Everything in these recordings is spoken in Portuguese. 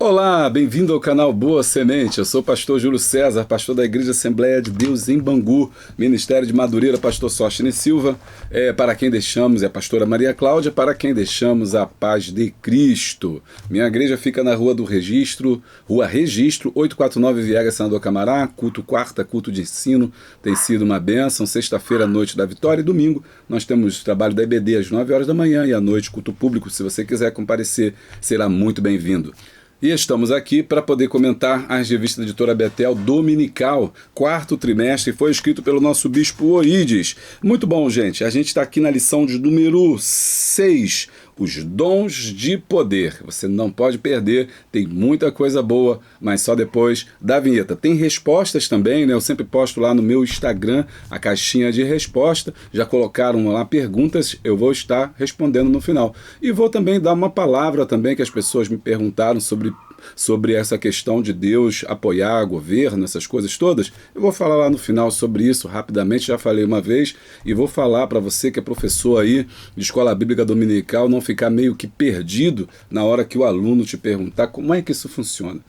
Olá, bem-vindo ao canal Boa Semente. Eu sou o pastor Júlio César, pastor da Igreja Assembleia de Deus em Bangu, Ministério de Madureira, pastor Sóstene Silva. Para quem deixamos é a pastora Maria Cláudia, para quem deixamos a paz de Cristo. Minha igreja fica na Rua Registro, 849 Viegas, Senador Camará, culto quarta, culto de ensino, tem sido uma bênção. Sexta-feira, noite da vitória, e domingo nós temos trabalho da EBD às 9 horas da manhã e à noite culto público. Se você quiser comparecer, será muito bem-vindo. E estamos aqui para poder comentar as revistas da editora Betel Dominical, quarto trimestre, foi escrito pelo nosso bispo Oídes. Muito bom, gente. A gente está aqui na lição de número 6, os dons de poder. Você não pode perder, tem muita coisa boa, mas só depois da vinheta. Tem respostas também, né? Eu sempre posto lá no meu Instagram a caixinha de resposta. Já colocaram lá perguntas, eu vou estar respondendo no final. E vou também dar uma palavra também que as pessoas me perguntaram sobre essa questão de Deus apoiar governo, essas coisas todas. Eu vou falar lá no final sobre isso rapidamente, já falei uma vez, e vou falar para você que é professor aí de escola bíblica dominical, não ficar meio que perdido na hora que o aluno te perguntar como é que isso funciona.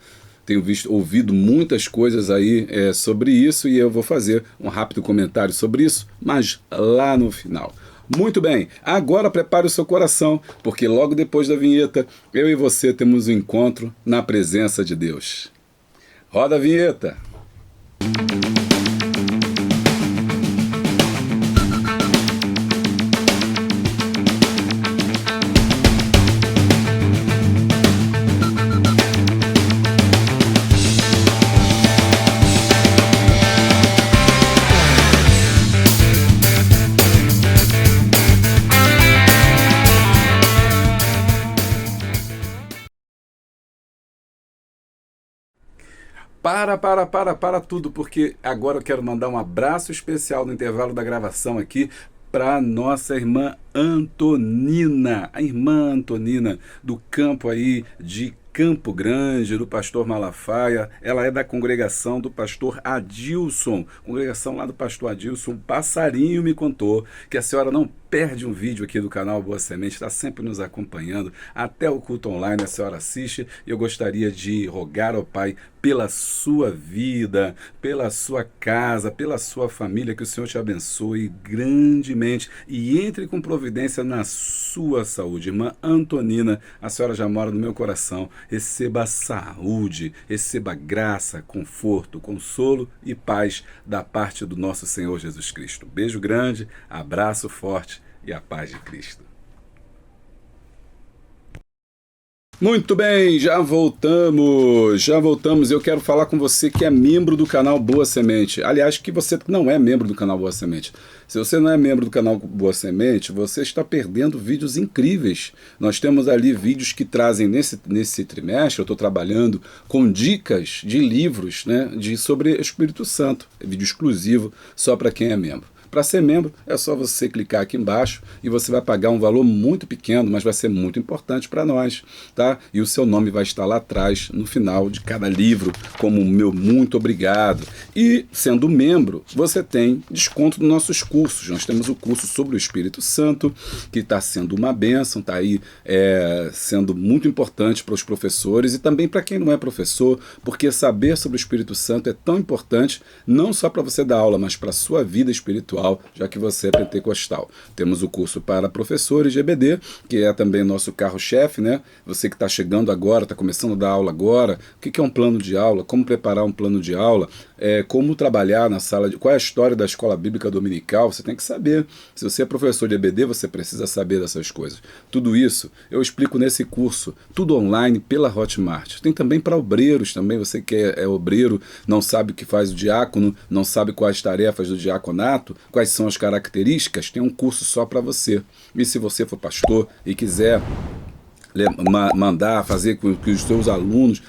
Tenho ouvido muitas coisas aí sobre isso e eu vou fazer um rápido comentário sobre isso, mas lá no final. Muito bem, agora prepare o seu coração, porque logo depois da vinheta, eu e você temos um encontro na presença de Deus. Roda a vinheta! Para tudo, porque agora eu quero mandar um abraço especial no intervalo da gravação aqui para nossa irmã Antonina, a irmã Antonina do campo aí de Campo Grande, do pastor Malafaia. Ela é da congregação do pastor Adilson, congregação lá do pastor Adilson. Um passarinho me contou que a senhora não perde um vídeo aqui do canal Boa Semente, está sempre nos acompanhando, até o culto online a senhora assiste, e eu gostaria de rogar ao Pai pela sua vida, pela sua casa, pela sua família, que o Senhor te abençoe grandemente e entre com providência na sua saúde. Irmã Antonina, a senhora já mora no meu coração, receba saúde, receba graça, conforto, consolo e paz da parte do nosso Senhor Jesus Cristo. Beijo grande, abraço forte e a paz de Cristo. Muito bem, já voltamos. Eu quero falar com você que é membro do canal Boa Semente. Aliás, que você não é membro do canal Boa Semente. Se você não é membro do canal Boa Semente, você está perdendo vídeos incríveis. Nós temos ali vídeos que trazem nesse trimestre, eu estou trabalhando com dicas de livros, né, sobre o Espírito Santo. É vídeo exclusivo só para quem é membro. Para ser membro, é só você clicar aqui embaixo e você vai pagar um valor muito pequeno, mas vai ser muito importante para nós, tá? E o seu nome vai estar lá atrás, no final de cada livro, como o meu muito obrigado. E, sendo membro, você tem desconto nos nossos cursos. Nós temos o curso sobre o Espírito Santo, que está sendo uma bênção, está aí sendo muito importante para os professores e também para quem não é professor, porque saber sobre o Espírito Santo é tão importante, não só para você dar aula, mas para a sua vida espiritual, já que você é pentecostal. Temos o curso para professores de EBD, que é também nosso carro-chefe, né? Você que está chegando agora, está começando a dar aula agora, o que é um plano de aula, como preparar um plano de aula, como trabalhar na sala, qual é a história da escola bíblica dominical, você tem que saber. Se você é professor de EBD, você precisa saber dessas coisas. Tudo isso eu explico nesse curso, tudo online pela Hotmart. Tem também para obreiros, também você que é obreiro, não sabe o que faz o diácono, não sabe quais tarefas do diaconato, quais são as características, tem um curso só para você. E se você for pastor e quiser mandar fazer com que os seus alunos,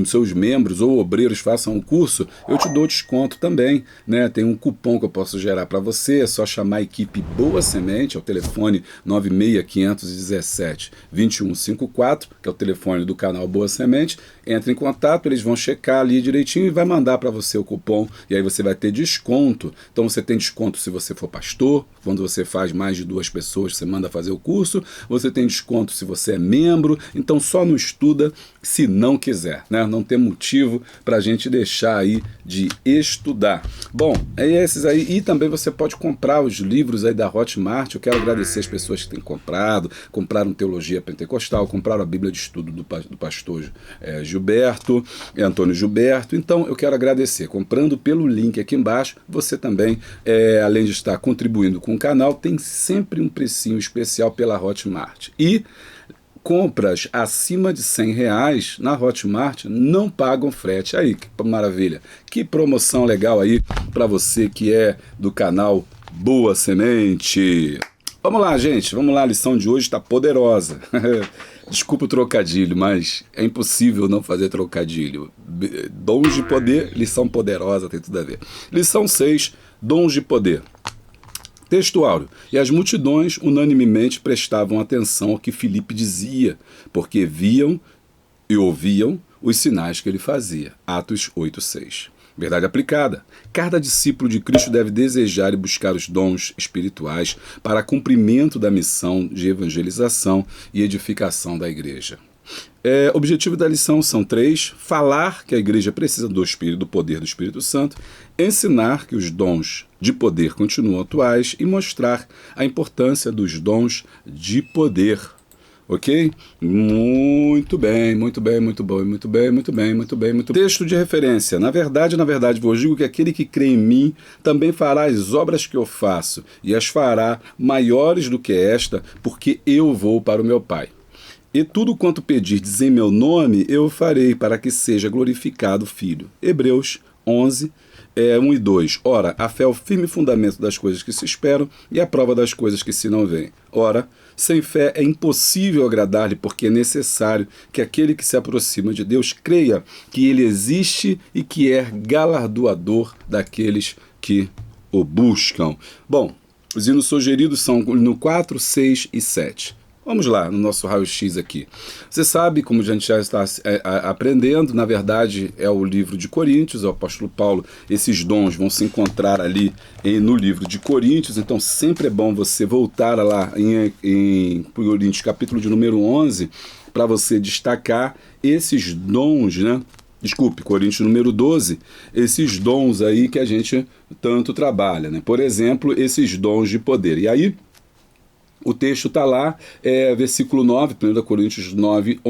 seus membros ou obreiros façam o curso, eu te dou desconto também, né? Tem um cupom que eu posso gerar para você, é só chamar a equipe Boa Semente, é o telefone 96517-2154, que é o telefone do canal Boa Semente. Entra em contato, eles vão checar ali direitinho e vai mandar para você o cupom, e aí você vai ter desconto. Então você tem desconto se você for pastor, quando você faz mais de 2 pessoas, você manda fazer o curso, você tem desconto se você é membro, então só não estuda se não quiser, né? Não tem motivo para a gente deixar aí de estudar. Bom, é esses aí, e também você pode comprar os livros aí da Hotmart. Eu quero agradecer as pessoas que têm comprado, compraram Teologia Pentecostal, compraram a Bíblia de Estudo do pastor Gilberto, Antônio Gilberto. Então eu quero agradecer. Comprando pelo link aqui embaixo, você também, além de estar contribuindo com o canal, tem sempre um precinho especial pela Hotmart. E compras acima de R$100 na Hotmart não pagam frete. Aí, que maravilha. Que promoção legal aí para você que é do canal Boa Semente. Vamos lá, gente. Vamos lá. A lição de hoje está poderosa. Desculpa o trocadilho, mas é impossível não fazer trocadilho. Dons de poder, lição poderosa, tem tudo a ver. Lição 6, dons de poder. Texto áureo. E as multidões unanimemente prestavam atenção ao que Filipe dizia, porque viam e ouviam os sinais que ele fazia. Atos 8:6. Verdade aplicada. Cada discípulo de Cristo deve desejar e buscar os dons espirituais para cumprimento da missão de evangelização e edificação da igreja. O objetivo da lição são 3: falar que a igreja precisa do poder do Espírito Santo, ensinar que os dons de poder continuam atuais e mostrar a importância dos dons de poder. Ok? Muito bem, muito bem, muito bom, muito bem, muito bem, muito bem, muito bem. Texto de referência. Na verdade, vos digo que aquele que crê em mim também fará as obras que eu faço, e as fará maiores do que esta, porque eu vou para o meu Pai. E tudo quanto pedirdes em meu nome, eu farei, para que seja glorificado o Filho. Hebreus 11, 1 e 2. Ora, a fé é o firme fundamento das coisas que se esperam e a prova das coisas que se não veem. Ora, sem fé é impossível agradar-lhe, porque é necessário que aquele que se aproxima de Deus creia que ele existe e que é galardoador daqueles que o buscam. Bom, os hinos sugeridos são no 4, 6 e 7. Vamos lá, no nosso raio-x aqui. Você sabe, como a gente já está aprendendo, na verdade é o livro de Coríntios, o apóstolo Paulo, esses dons vão se encontrar ali no livro de Coríntios, então sempre é bom você voltar lá em Coríntios, capítulo de número 11, para você destacar esses dons, né? Desculpe, Coríntios número 12, esses dons aí que a gente tanto trabalha, né? Por exemplo, esses dons de poder. E aí, o texto está lá, versículo 9, 1 Coríntios 9,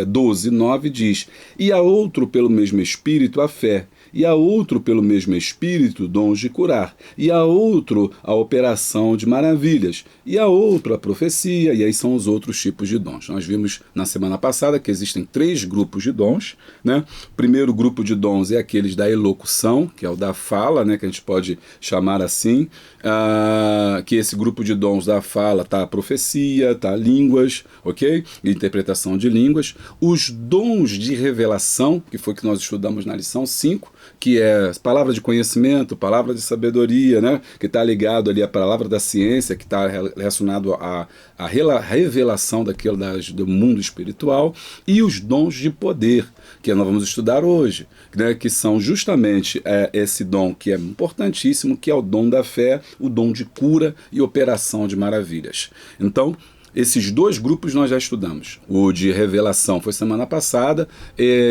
12, 9 diz: e a outro pelo mesmo Espírito a fé, e a outro pelo mesmo Espírito dons de curar, e a outro a operação de maravilhas, e a outro a profecia, e aí são os outros tipos de dons. Nós vimos na semana passada que existem 3 grupos de dons, né? O primeiro grupo de dons é aqueles da elocução, que é o da fala, né? Que a gente pode chamar assim, que esse grupo de dons da fala tá a profecia, tá línguas, ok? Interpretação de línguas. Os dons de revelação, que foi que nós estudamos na lição 5, que é palavra de conhecimento, palavra de sabedoria, né? Que está ligado ali à palavra da ciência, que está relacionado à revelação do mundo espiritual, e os dons de poder, que nós vamos estudar hoje, né? Que são justamente esse dom que é importantíssimo, que é o dom da fé, o dom de cura e operação de maravilhas. Então, esses 2 grupos nós já estudamos. O de revelação foi semana passada,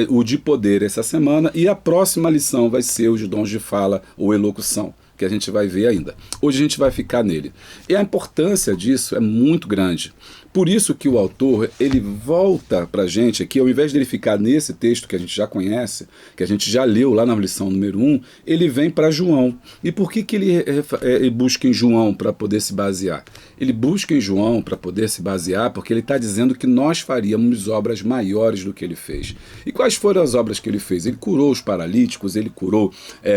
o de poder essa semana, e a próxima lição vai ser os dons de fala ou elocução, que a gente vai ver ainda. Hoje a gente vai ficar nele. E a importância disso é muito grande. Por isso que o autor, ele volta para a gente aqui, ao invés de ele ficar nesse texto que a gente já conhece, que a gente já leu lá na lição número 1, ele vem para João. E por que ele busca em João para poder se basear? Ele busca em João para poder se basear porque ele está dizendo que nós faríamos obras maiores do que ele fez. E quais foram as obras que ele fez? Ele curou os paralíticos, ele curou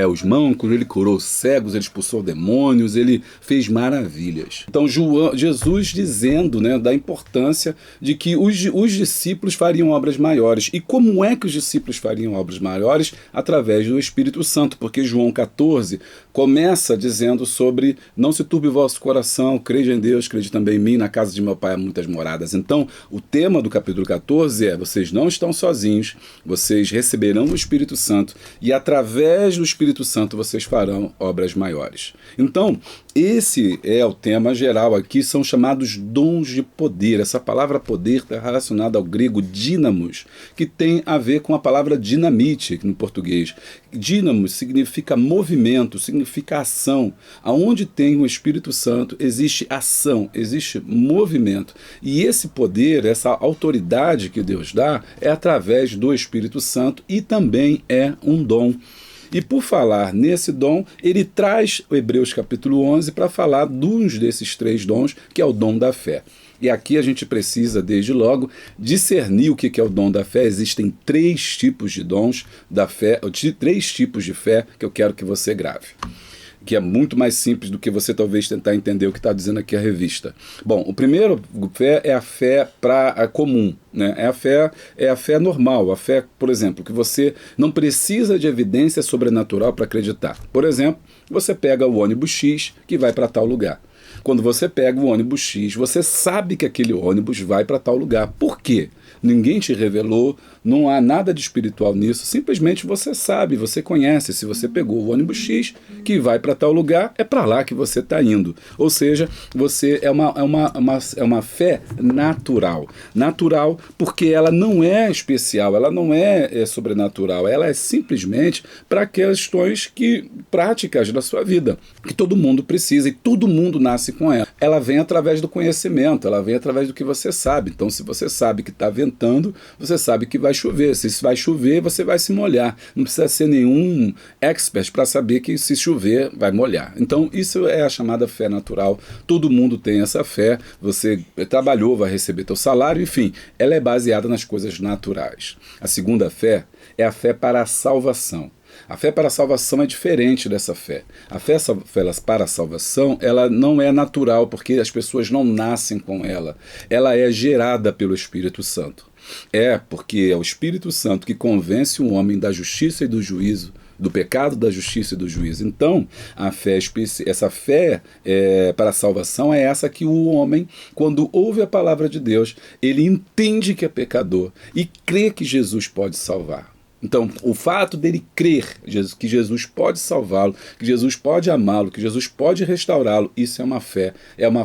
os mancos, ele curou os cegos, ele expulsou demônios, ele fez maravilhas. Então Jesus dizendo, né, da importância de que os discípulos fariam obras maiores. E como é que os discípulos fariam obras maiores? Através do Espírito Santo, porque João 14 começa dizendo sobre: não se turbe o vosso coração, crede em Deus, crede também em mim, na casa de meu pai há muitas moradas. Então, o tema do capítulo 14 é: vocês não estão sozinhos, vocês receberão o Espírito Santo, e através do Espírito Santo vocês farão obras maiores. Então, esse é o tema geral aqui, são chamados dons de poder. Essa palavra poder está relacionada ao grego dínamos, que tem a ver com a palavra dinamite no português. Dínamos significa movimento, significa ação. Aonde tem o Espírito Santo existe ação, existe movimento. E esse poder, essa autoridade que Deus dá, é através do Espírito Santo e também é um dom. E por falar nesse dom, ele traz o Hebreus capítulo 11 para falar de um desses 3 dons, que é o dom da fé. E aqui a gente precisa, desde logo, discernir o que é o dom da fé. Existem 3 tipos de dons da fé, 3 tipos de fé que eu quero que você grave, que é muito mais simples do que você talvez tentar entender o que está dizendo aqui a revista. Bom, o primeiro fé é a fé comum, né? É a fé normal, a fé, por exemplo, que você não precisa de evidência sobrenatural para acreditar. Por exemplo, você pega o ônibus X que vai para tal lugar. Quando você pega o ônibus X, você sabe que aquele ônibus vai para tal lugar. Por quê? Ninguém te revelou, não há nada de espiritual nisso, simplesmente você sabe, você conhece. Se você pegou o ônibus X que vai para tal lugar, é para lá que você está indo. Ou seja, você é uma fé natural. Natural porque ela não é especial, ela não é sobrenatural, ela é simplesmente para questões práticas da sua vida, que todo mundo precisa e todo mundo nasce com ela. Ela vem através do conhecimento, ela vem através do que você sabe. Então, se você sabe que está ventando, você sabe que vai chover. Se vai chover, você vai se molhar. Não precisa ser nenhum expert para saber que se chover, vai molhar. Então, isso é a chamada fé natural. Todo mundo tem essa fé. Você trabalhou, vai receber teu salário, enfim. Ela é baseada nas coisas naturais. A segunda fé é a fé para a salvação. A fé para a salvação é diferente dessa fé. A fé para a salvação, ela não é natural, porque as pessoas não nascem com ela. Ela é gerada pelo Espírito Santo. É porque é o Espírito Santo que convence o homem da justiça e do juízo, do pecado, da justiça e do juízo. Então, essa fé para a salvação é essa que o homem, quando ouve a palavra de Deus, ele entende que é pecador e crê que Jesus pode salvar. Então, o fato dele crer que Jesus pode salvá-lo, que Jesus pode amá-lo, que Jesus pode restaurá-lo, isso é uma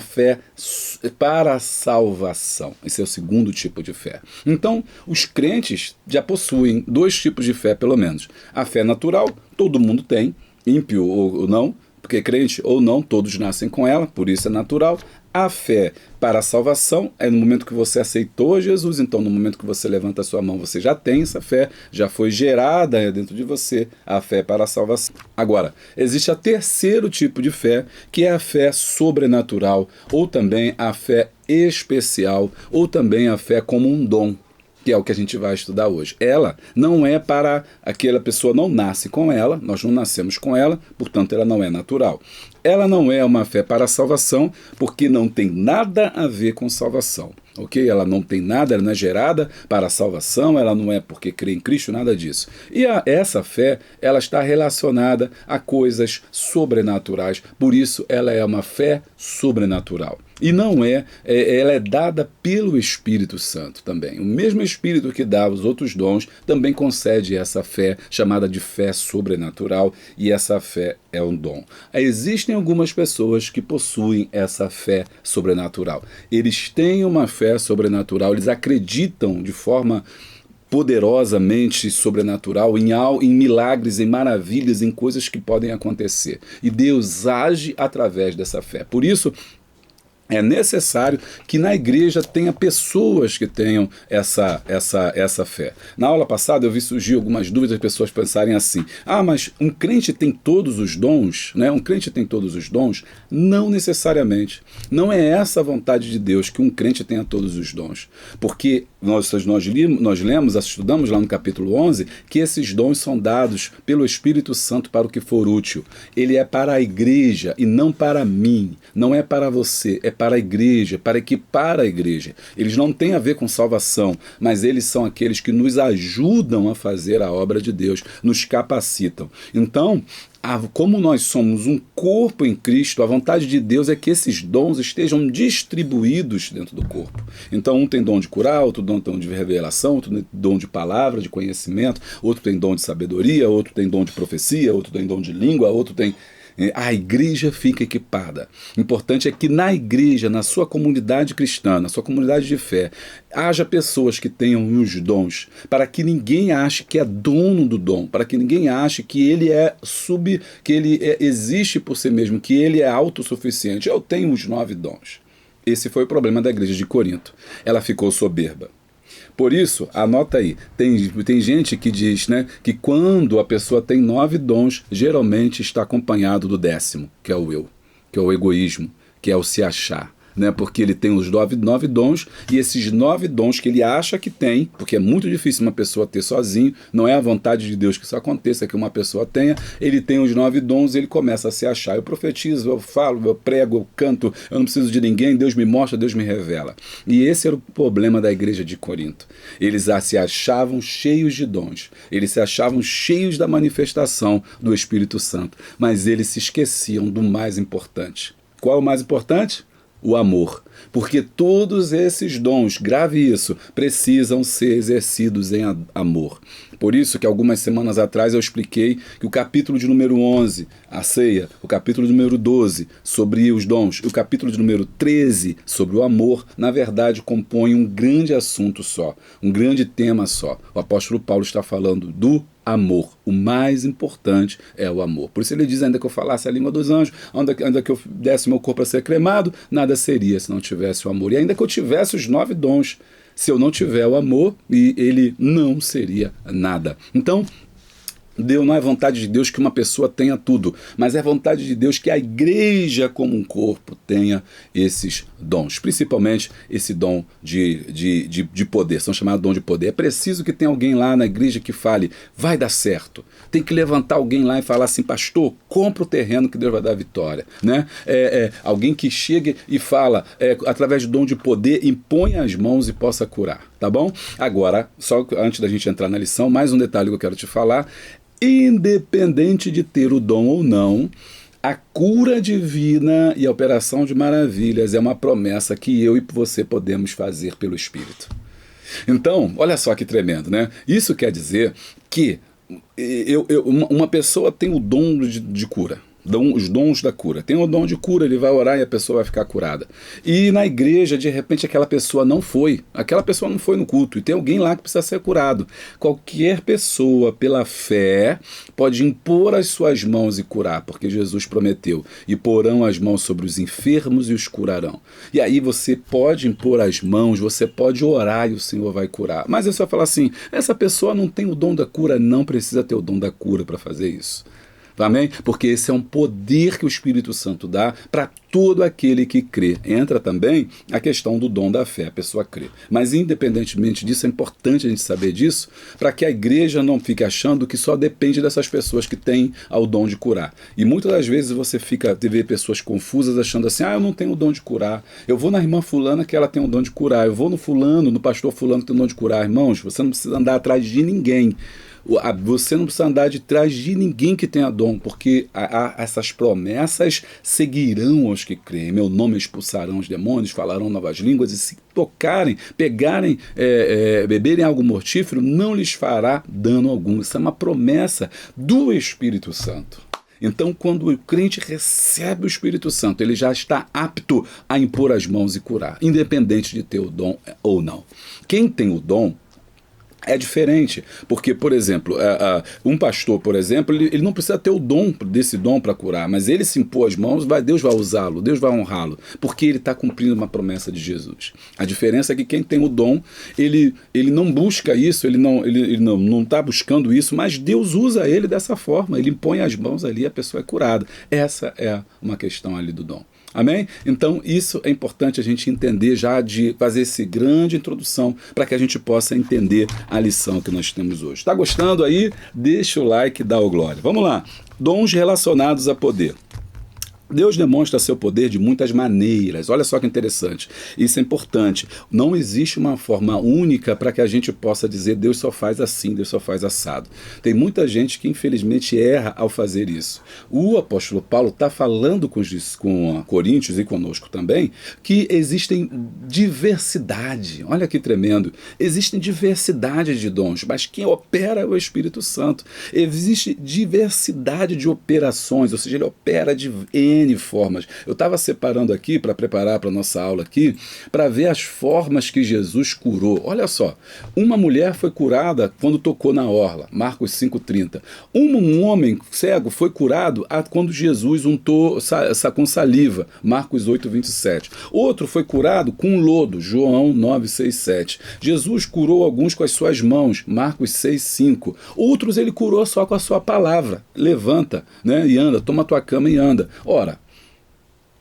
fé para a salvação. Esse é o segundo tipo de fé. Então, os crentes já possuem 2 tipos de fé, pelo menos. A fé natural, todo mundo tem, ímpio ou não, porque crente ou não, todos nascem com ela, por isso é natural. A fé para a salvação é no momento que você aceitou Jesus, então no momento que você levanta a sua mão, você já tem essa fé, já foi gerada dentro de você a fé para a salvação. Agora, existe o terceiro tipo de fé, que é a fé sobrenatural, ou também a fé especial, ou também a fé como um dom, que é o que a gente vai estudar hoje. Ela não é para aquela pessoa, não nasce com ela, nós não nascemos com ela, portanto ela não é natural. Ela não é uma fé para a salvação, porque não tem nada a ver com salvação. Ok? Ela não tem nada, ela não é gerada para a salvação, ela não é porque crê em Cristo, nada disso. E essa fé, ela está relacionada a coisas sobrenaturais, por isso ela é uma fé sobrenatural. E não ela é dada pelo Espírito Santo também. O mesmo Espírito que dá os outros dons também concede essa fé, chamada de fé sobrenatural, e essa fé é um dom. Existem algumas pessoas que possuem essa fé sobrenatural. Eles têm uma fé sobrenatural, eles acreditam de forma poderosamente sobrenatural em milagres, em maravilhas, em coisas que podem acontecer. E Deus age através dessa fé. Por isso, é necessário que na igreja tenha pessoas que tenham essa fé. Na aula passada eu vi surgir algumas dúvidas, as pessoas pensarem assim: mas um crente tem todos os dons? Né? Um crente tem todos os dons? Não necessariamente. Não é essa a vontade de Deus, que um crente tenha todos os dons. Porque nós lemos, estudamos lá no capítulo 11, que esses dons são dados pelo Espírito Santo para o que for útil. Ele é para a igreja e não para mim. Não é para você, é para a igreja, para equipar a igreja. Eles não têm a ver com salvação, mas eles são aqueles que nos ajudam a fazer a obra de Deus, nos capacitam. Então, como nós somos um corpo em Cristo, a vontade de Deus é que esses dons estejam distribuídos dentro do corpo. Então, um tem dom de curar, outro tem dom de revelação, outro tem dom de palavra, de conhecimento, outro tem dom de sabedoria, outro tem dom de profecia, outro tem dom de língua, outro tem... A igreja fica equipada. O importante é que na igreja, na sua comunidade cristã, na sua comunidade de fé, haja pessoas que tenham os dons, para que ninguém ache que é dono do dom, para que ninguém ache que ele existe por si mesmo, que ele é autossuficiente. Eu tenho os 9 dons. Esse foi o problema da igreja de Corinto. Ela ficou soberba. Por isso, anota aí, tem gente que diz, né, que quando a pessoa tem 9 dons, geralmente está acompanhado do 10º, que é o eu, que é o egoísmo, que é o se achar. Né, porque ele tem os 9 dons, e esses 9 dons que ele acha que tem, porque é muito difícil uma pessoa ter sozinho, não é a vontade de Deus que isso aconteça, que uma pessoa tenha, ele tem os 9 dons, ele começa a se achar. Eu profetizo, eu falo, eu prego, eu canto, eu não preciso de ninguém, Deus me mostra, Deus me revela. E esse era o problema da igreja de Corinto. Eles se achavam cheios de dons, eles se achavam cheios da manifestação do Espírito Santo, mas eles se esqueciam do mais importante. Qual é o mais importante? O amor, porque todos esses dons, grave isso, precisam ser exercidos em amor. Por isso que algumas semanas atrás eu expliquei que o capítulo de número 11, a ceia, o capítulo de número 12, sobre os dons, e o capítulo de número 13, sobre o amor, na verdade compõem um grande assunto só, um grande tema só. O apóstolo Paulo está falando do amor. O mais importante é o amor. Por isso ele diz, ainda que eu falasse a língua dos anjos, ainda que eu desse meu corpo a ser cremado, nada seria se não tivesse o amor. E ainda que eu tivesse os 9 dons, se eu não tiver o amor, ele não seria nada. Então, não é vontade de Deus que uma pessoa tenha tudo, mas é vontade de Deus que a igreja como um corpo tenha esses dons, principalmente esse dom de poder, são chamados dom de poder. É preciso que tenha alguém lá na igreja que fale, vai dar certo. Tem que levantar alguém lá e falar assim, pastor, compra o terreno que Deus vai dar a vitória. Né? Alguém que chegue e fala, através do dom de poder, impõe as mãos e possa curar, tá bom? Agora, só antes da gente entrar na lição, mais um detalhe que eu quero te falar. Independente de ter o dom ou não, a cura divina e a operação de maravilhas é uma promessa que eu e você podemos fazer pelo Espírito. Então, olha só que tremendo, né? Isso quer dizer que uma pessoa tem o dom de cura. Os dons da cura. Tem o dom de cura, ele vai orar e a pessoa vai ficar curada. E na igreja, de repente, aquela pessoa não foi no culto, e tem alguém lá que precisa ser curado. Qualquer pessoa, pela fé, pode impor as suas mãos e curar, porque Jesus prometeu, e porão as mãos sobre os enfermos e os curarão. E aí você pode impor as mãos, você pode orar e o Senhor vai curar. Mas você vai falar assim, essa pessoa não tem o dom da cura, não precisa ter o dom da cura para fazer isso. Amém? Porque esse é um poder que o Espírito Santo dá para todo aquele que crê. Entra também a questão do dom da fé, a pessoa crê. Mas independentemente disso, é importante a gente saber disso, para que a igreja não fique achando que só depende dessas pessoas que têm o dom de curar. E muitas das vezes você vê pessoas confusas achando assim, eu não tenho o dom de curar. Eu vou na irmã fulana que ela tem o dom de curar. Eu vou no fulano, no pastor fulano que tem o dom de curar. Irmãos, você não precisa andar atrás de ninguém. Você não precisa andar de trás de ninguém que tenha dom, porque essas promessas seguirão aos que creem. Meu nome expulsarão os demônios, falarão novas línguas, e se tocarem, pegarem, beberem algo mortífero, não lhes fará dano algum. Isso é uma promessa do Espírito Santo. Então, quando o crente recebe o Espírito Santo, ele já está apto a impor as mãos e curar, independente de ter o dom ou não. Quem tem o dom é diferente, porque, por exemplo, um pastor, por exemplo, ele não precisa ter o dom desse dom para curar, mas ele se impor as mãos, Deus vai usá-lo, Deus vai honrá-lo, porque ele está cumprindo uma promessa de Jesus. A diferença é que quem tem o dom, ele não busca isso, ele não está buscando isso, mas Deus usa ele dessa forma, ele impõe as mãos ali e a pessoa é curada. Essa é uma questão ali do dom. Amém? Então, isso é importante a gente entender já, de fazer essa grande introdução para que a gente possa entender a lição que nós temos hoje. Está gostando aí? Deixa o like e dá o glória. Vamos lá. Dons relacionados a poder. Deus demonstra seu poder de muitas maneiras. Olha só que interessante. Isso é importante. Não existe uma forma única para que a gente possa dizer Deus só faz assim, Deus só faz assado. Tem muita gente que infelizmente erra ao fazer isso. O apóstolo Paulo está falando com Coríntios e conosco também que existem diversidade. Olha que tremendo. Existem diversidade de dons, mas quem opera é o Espírito Santo. Existe diversidade de operações, ou seja, ele opera de N formas. Eu estava separando aqui para preparar para a nossa aula aqui, para ver as formas que Jesus curou. Olha só, uma mulher foi curada quando tocou na orla, Marcos 5,30. Um homem cego foi curado quando Jesus untou com saliva, Marcos 8,27. Outro foi curado com lodo, João 9,6,7. Jesus curou alguns com as suas mãos, Marcos 6,5. Outros ele curou só com a sua palavra, levanta, né, e anda, toma tua cama e anda. Ora,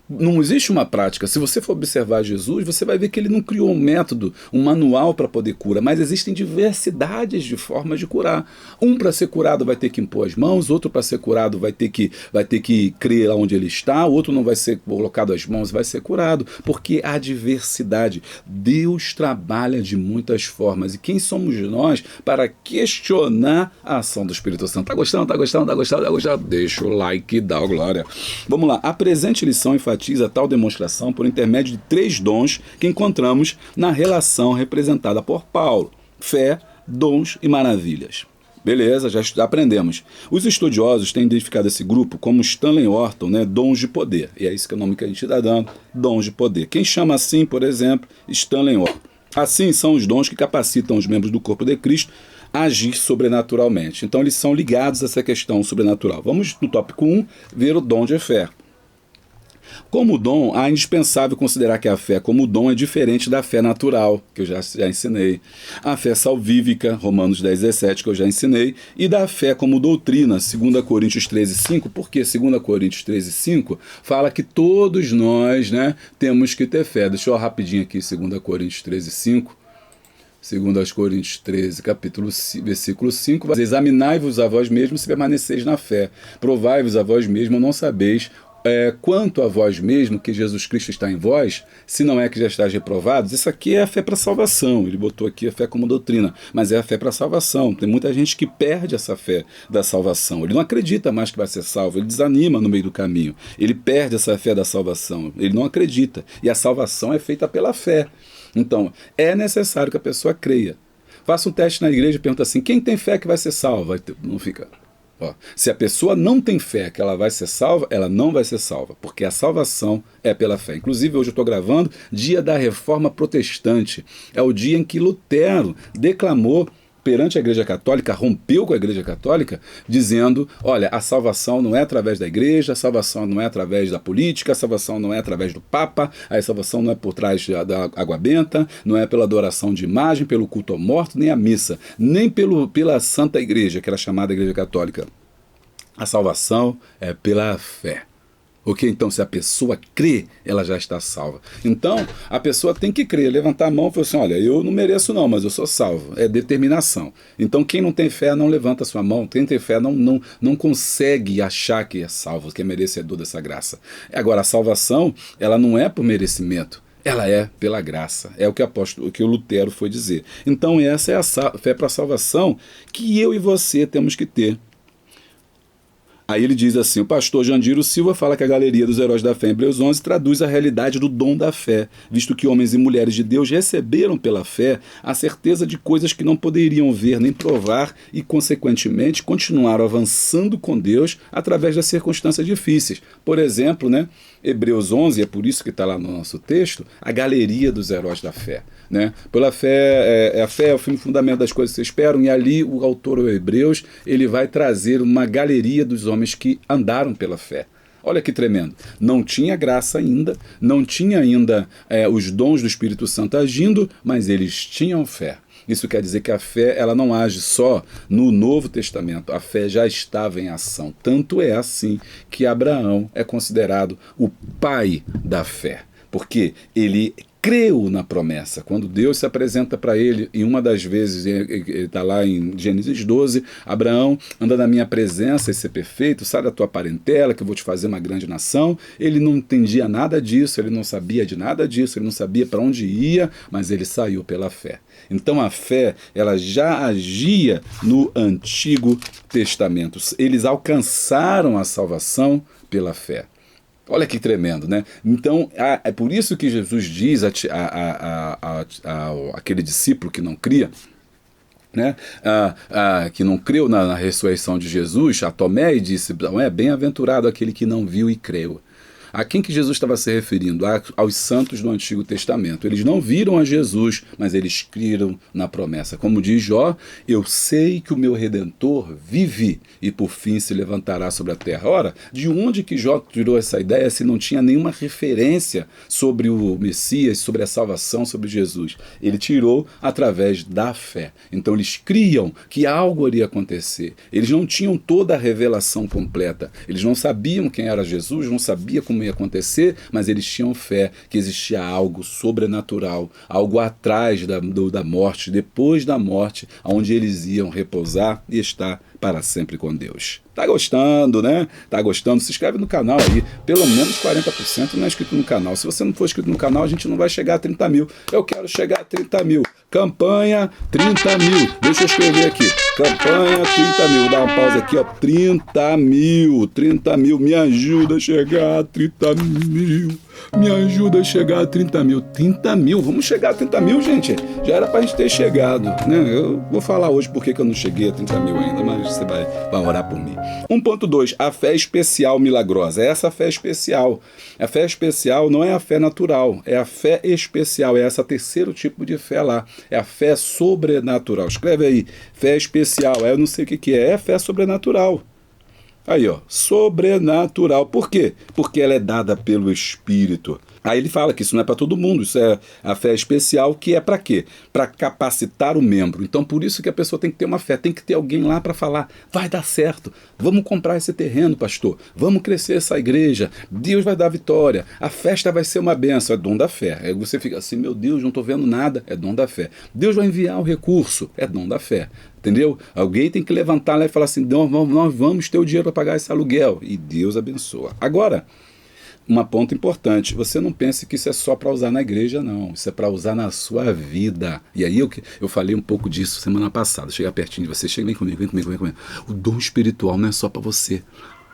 não existe uma prática. Se você for observar Jesus, você vai ver que ele não criou um método, um manual para poder curar, mas existem diversidades de formas de curar. Um para ser curado vai ter que impor as mãos, outro para ser curado vai ter que crer lá onde ele está, outro não vai ser colocado as mãos, vai ser curado, porque há diversidade. Deus trabalha de muitas formas. E quem somos nós para questionar a ação do Espírito Santo? Tá gostando? Tá gostando? Tá gostando? Tá gostando? Deixa o like e dá a glória. Vamos lá. A presente lição enfatiza tal demonstração por intermédio de 3 dons que encontramos na relação representada por Paulo: fé, dons e maravilhas. Beleza, já aprendemos. Os estudiosos têm identificado esse grupo como Stanley Orton, né, dons de poder. E é isso que é o nome que a gente está dando, dons de poder. Quem chama assim, por exemplo, Stanley Orton. Assim são os dons que capacitam os membros do corpo de Cristo a agir sobrenaturalmente. Então eles são ligados a essa questão sobrenatural. Vamos no tópico 1 ver o dom de fé. Como dom, é indispensável considerar que a fé como dom é diferente da fé natural, que eu já ensinei, a fé salvífica, Romanos 10,17, que eu já ensinei, e da fé como doutrina, 2 Coríntios 13,5, porque 2 Coríntios 13,5 fala que todos nós, né, temos que ter fé. Deixa eu rapidinho aqui, 2 Coríntios 13,5. 2 Coríntios 13, versículo 5, examinai-vos a vós mesmos se permaneceis na fé, provai-vos a vós mesmos, não sabeis quanto a vós mesmo que Jesus Cristo está em vós, se não é que já estáis reprovados. Isso aqui é a fé para salvação. Ele botou aqui a fé como doutrina, mas é a fé para salvação. Tem muita gente que perde essa fé da salvação. Ele não acredita mais que vai ser salvo, ele desanima no meio do caminho. Ele perde essa fé da salvação, ele não acredita. E a salvação é feita pela fé. Então, é necessário que a pessoa creia. Faça um teste na igreja e pergunta assim: quem tem fé que vai ser salvo? Não fica... Se a pessoa não tem fé que ela vai ser salva, ela não vai ser salva, porque a salvação é pela fé. Inclusive, hoje eu estou gravando dia da Reforma Protestante. É o dia em que Lutero declamou perante a Igreja Católica, rompeu com a Igreja Católica, dizendo: olha, a salvação não é através da igreja, a salvação não é através da política, a salvação não é através do Papa, a salvação não é por trás da água benta, não é pela adoração de imagem, pelo culto ao morto, nem a missa, nem pela Santa Igreja, que era chamada Igreja Católica. A salvação é pela fé. Ok? Então, se a pessoa crê, ela já está salva. Então, a pessoa tem que crer, levantar a mão e falar assim: olha, eu não mereço não, mas eu sou salvo. É determinação. Então, quem não tem fé não levanta a sua mão. Quem tem fé não consegue achar que é salvo, que é merecedor dessa graça. Agora, a salvação, ela não é por merecimento. Ela é pela graça. É o que o Lutero foi dizer. Então, essa é a fé para a salvação que eu e você temos que ter. Aí ele diz assim: o pastor Jandiro Silva fala que a galeria dos heróis da fé em Hebreus 11 traduz a realidade do dom da fé, visto que homens e mulheres de Deus receberam pela fé a certeza de coisas que não poderiam ver nem provar e, consequentemente, continuaram avançando com Deus através das circunstâncias difíceis. Por exemplo, né, Hebreus 11, é por isso que está lá no nosso texto, a galeria dos heróis da fé. Né? Pela fé, a fé é o fundamento das coisas que se esperam, e ali o autor Hebreus ele vai trazer uma galeria dos homens que andaram pela fé. Olha que tremendo. Não tinha graça ainda, não tinha ainda os dons do Espírito Santo agindo, mas eles tinham fé. Isso quer dizer que a fé ela não age só no Novo Testamento, a fé já estava em ação. Tanto é assim que Abraão é considerado o pai da fé, porque ele creu na promessa. Quando Deus se apresenta para ele, e uma das vezes, ele está lá em Gênesis 12, Abraão, anda na minha presença e ser perfeito, sai da tua parentela, que eu vou te fazer uma grande nação. Ele não entendia nada disso, ele não sabia de nada disso, ele não sabia para onde ia, mas ele saiu pela fé. Então a fé, ela já agia no Antigo Testamento. Eles alcançaram a salvação pela fé. Olha que tremendo, né? Então, é por isso que Jesus diz aquele discípulo que não cria, né? Que não creu na ressurreição de Jesus, a Tomé, e disse, bem-aventurado aquele que não viu e creu. A quem que Jesus estava se referindo? Aos santos do Antigo Testamento. Eles não viram a Jesus, mas eles creram na promessa. Como diz Jó, eu sei que o meu Redentor vive e por fim se levantará sobre a terra. Ora, de onde que Jó tirou essa ideia se não tinha nenhuma referência sobre o Messias, sobre a salvação, sobre Jesus? Ele tirou através da fé. Então eles criam que algo iria acontecer. Eles não tinham toda a revelação completa. Eles não sabiam quem era Jesus, não sabiam como ia acontecer, mas eles tinham fé que existia algo sobrenatural, algo atrás da morte, depois da morte, onde eles iam repousar e estar para sempre com Deus. Tá gostando, né? Tá gostando? Se inscreve no canal aí. Pelo menos 40% não é inscrito no canal. Se você não for inscrito no canal, a gente não vai chegar a 30 mil. Eu quero chegar a 30 mil. Campanha 30 mil. Deixa eu escrever aqui. Campanha 30 mil. Vou dar uma pausa aqui, ó. 30 mil. 30 mil. Me ajuda a chegar a 30 mil. Me ajuda a chegar a 30 mil. 30 mil. Vamos chegar a 30 mil, gente. Já era pra gente ter chegado, né? Eu vou falar hoje porque que eu não cheguei a 30 mil ainda, mas você vai orar por mim. 1.2. A fé especial milagrosa. Essa fé especial. A fé especial não é a fé natural, é a fé especial. É esse terceiro tipo de fé lá. É a fé sobrenatural. Escreve aí, fé especial. Eu não sei o que é fé sobrenatural. Aí, ó, sobrenatural. Por quê? Porque ela é dada pelo Espírito. Aí ele fala que isso não é para todo mundo, isso é a fé especial, que é para quê? Para capacitar o membro. Então, por isso que a pessoa tem que ter uma fé, tem que ter alguém lá para falar, vai dar certo, vamos comprar esse terreno, pastor, vamos crescer essa igreja, Deus vai dar vitória, a festa vai ser uma benção, é dom da fé. Aí você fica assim, meu Deus, não estou vendo nada, é dom da fé. Deus vai enviar o recurso, é dom da fé. Entendeu? Alguém tem que levantar lá e falar assim, nós vamos ter o dinheiro para pagar esse aluguel. E Deus abençoa. Agora, uma ponto importante, você não pense que isso é só para usar na igreja, não. Isso é para usar na sua vida. E aí eu falei um pouco disso semana passada. Chega pertinho de você, vem comigo. O dom espiritual não é só para você.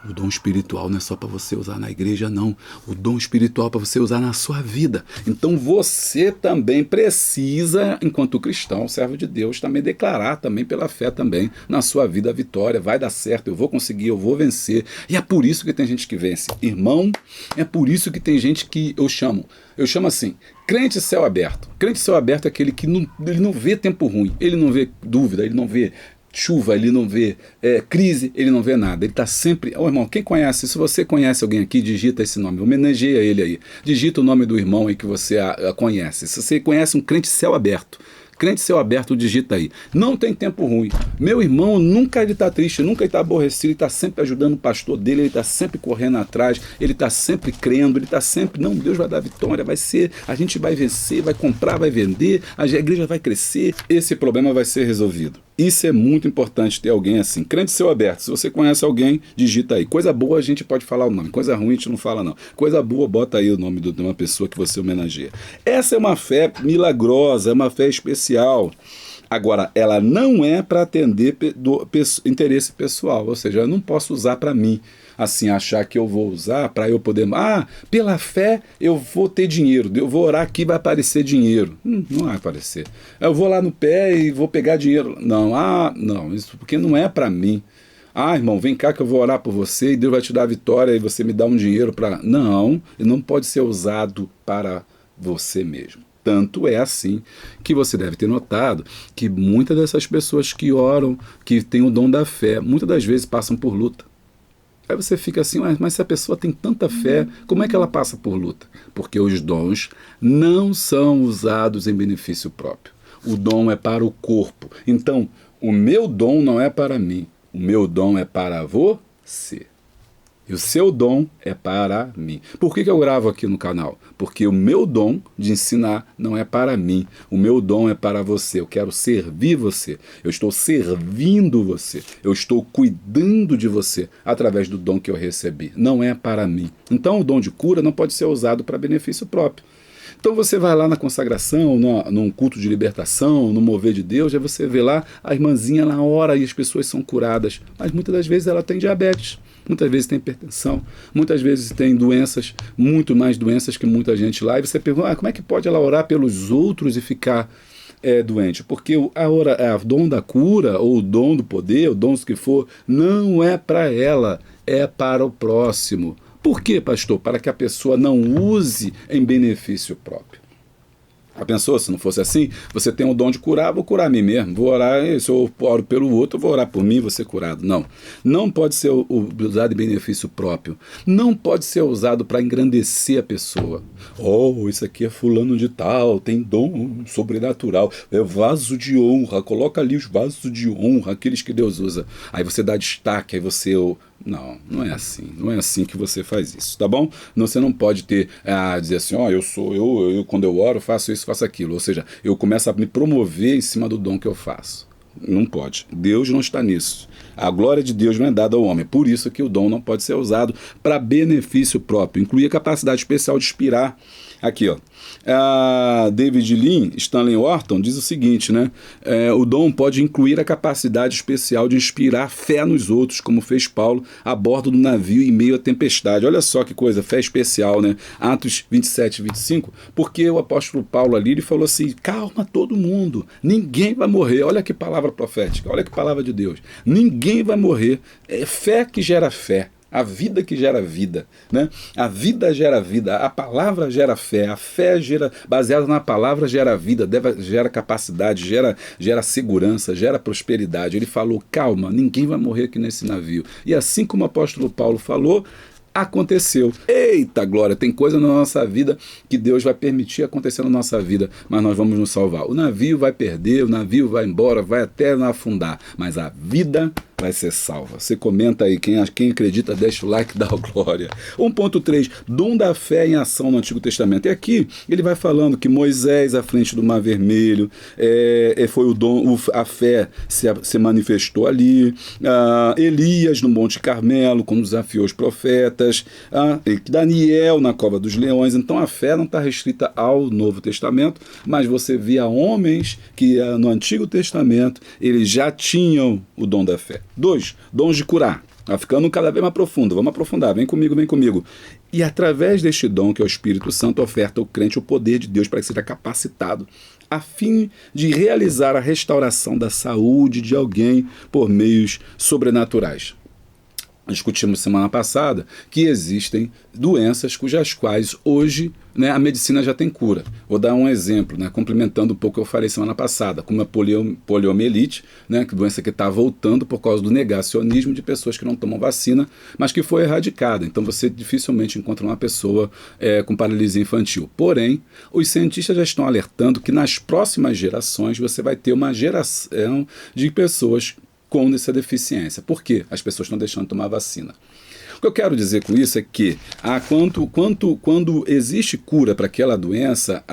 O dom espiritual não é só para você usar na igreja, não. O dom espiritual é para você usar na sua vida. Então você também precisa, enquanto cristão, servo de Deus, também declarar também pela fé também na sua vida a vitória. Vai dar certo, eu vou conseguir, eu vou vencer. E é por isso que tem gente que vence. Irmão, é por isso que tem gente que eu chamo assim, crente céu aberto. Crente céu aberto é aquele que ele não vê tempo ruim, ele não vê dúvida, ele não vê chuva, ele não vê crise, ele não vê nada. Ele está sempre... irmão, quem conhece, se você conhece alguém aqui, digita esse nome, homenageia ele aí. Digita o nome do irmão aí que você conhece. Se você conhece um crente céu aberto, digita aí. Não tem tempo ruim. Meu irmão, nunca ele está triste, nunca ele está aborrecido, ele está sempre ajudando o pastor dele, ele está sempre correndo atrás, ele está sempre crendo, ele está sempre, não, Deus vai dar vitória, vai ser, a gente vai vencer, vai comprar, vai vender, a igreja vai crescer, esse problema vai ser resolvido. Isso é muito importante ter alguém assim. Crente céu aberto. Se você conhece alguém, digita aí. Coisa boa a gente pode falar o nome. Coisa ruim a gente não fala não. Coisa boa, bota aí o nome de uma pessoa que você homenageia. Essa é uma fé milagrosa, é uma fé especial. Agora, ela não é para atender interesse pessoal. Ou seja, eu não posso usar para mim. Assim, achar que eu vou usar para eu poder... pela fé eu vou ter dinheiro. Eu vou orar aqui, vai aparecer dinheiro. Não vai aparecer. Eu vou lá no pé e vou pegar dinheiro. Não, isso porque não é para mim. Irmão, vem cá que eu vou orar por você e Deus vai te dar a vitória e você me dá um dinheiro para... Não, ele não pode ser usado para você mesmo. Tanto é assim que você deve ter notado que muitas dessas pessoas que oram, que têm o dom da fé, muitas das vezes passam por luta. Aí você fica assim, mas se a pessoa tem tanta fé, como é que ela passa por luta? Porque os dons não são usados em benefício próprio. O dom é para o corpo. Então, o meu dom não é para mim. O meu dom é para você. E o seu dom é para mim. Por que eu gravo aqui no canal? Porque o meu dom de ensinar não é para mim. O meu dom é para você. Eu quero servir você. Eu estou servindo você. Eu estou cuidando de você através do dom que eu recebi. Não é para mim. Então o dom de cura não pode ser usado para benefício próprio. Então você vai lá na consagração, num culto de libertação, no mover de Deus, aí você vê lá a irmãzinha na hora e as pessoas são curadas. Mas muitas das vezes ela tem diabetes, muitas vezes tem hipertensão, muitas vezes tem doenças, muito mais doenças que muita gente lá. E você pergunta, como é que pode ela orar pelos outros e ficar doente? Porque o dom da cura, ou o dom do poder, o dom do que for, não é para ela, é para o próximo. Por quê, pastor? Para que a pessoa não use em benefício próprio. Já pensou, se não fosse assim? Você tem o dom de curar, vou curar a mim mesmo. Vou orar, se eu oro pelo outro, eu vou orar por mim, vou ser curado. Não. Não pode ser usado em benefício próprio. Não pode ser usado para engrandecer a pessoa. Oh, isso aqui é fulano de tal, tem dom sobrenatural. É vaso de honra. Coloca ali os vasos de honra, aqueles que Deus usa. Aí você dá destaque, aí você... Não, não é assim. Não é assim que você faz isso, tá bom? Não, você não pode dizer assim, eu quando eu oro faço isso, faço aquilo. Ou seja, eu começo a me promover em cima do dom que eu faço. Não pode. Deus não está nisso. A glória de Deus não é dada ao homem. Por isso que o dom não pode ser usado para benefício próprio. Inclui a capacidade especial de inspirar. Aqui, ó. David Lean, Stanley Orton, diz o seguinte, né? O dom pode incluir a capacidade especial de inspirar fé nos outros, como fez Paulo a bordo do navio em meio à tempestade. Olha só que coisa, fé especial, né? Atos 27 e 25, porque o apóstolo Paulo ali, ele falou assim, calma todo mundo, ninguém vai morrer. Olha que palavra profética, olha que palavra de Deus. Ninguém vai morrer. É fé que gera fé. A vida que gera vida, né? A vida gera vida, a palavra gera fé, a fé gera, baseada na palavra gera vida, gera capacidade, gera segurança, gera prosperidade. Ele falou, calma, ninguém vai morrer aqui nesse navio. E assim como o apóstolo Paulo falou, aconteceu. Eita glória, tem coisa na nossa vida que Deus vai permitir acontecer na nossa vida, mas nós vamos nos salvar. O navio vai perder, o navio vai embora, vai até afundar, mas a vida vai ser salva. Você comenta aí, quem acredita, deixa o like, dá a glória. 1.3, dom da fé em ação no Antigo Testamento. E aqui ele vai falando que Moisés à frente do Mar Vermelho, foi o dom, a fé se manifestou ali, Elias no Monte Carmelo, quando desafiou os profetas, Daniel na Cova dos Leões. Então a fé não está restrita ao Novo Testamento, mas você via homens que no Antigo Testamento eles já tinham o dom da fé. 2, dons de curar. Tá ficando cada vez mais profundo. Vamos aprofundar. Vem comigo, vem comigo. E através deste dom, que é o Espírito Santo, oferta ao crente o poder de Deus para que seja capacitado a fim de realizar a restauração da saúde de alguém por meios sobrenaturais. Discutimos semana passada que existem doenças cujas quais hoje, né, a medicina já tem cura. Vou dar um exemplo, né, complementando um pouco o que eu falei semana passada, como a poliomielite, né, que doença que está voltando por causa do negacionismo de pessoas que não tomam vacina, mas que foi erradicada. Então você dificilmente encontra uma pessoa com paralisia infantil. Porém, os cientistas já estão alertando que nas próximas gerações você vai ter uma geração de pessoas com essa deficiência. Por quê? As pessoas estão deixando de tomar vacina. O que eu quero dizer com isso é que quando existe cura para aquela doença,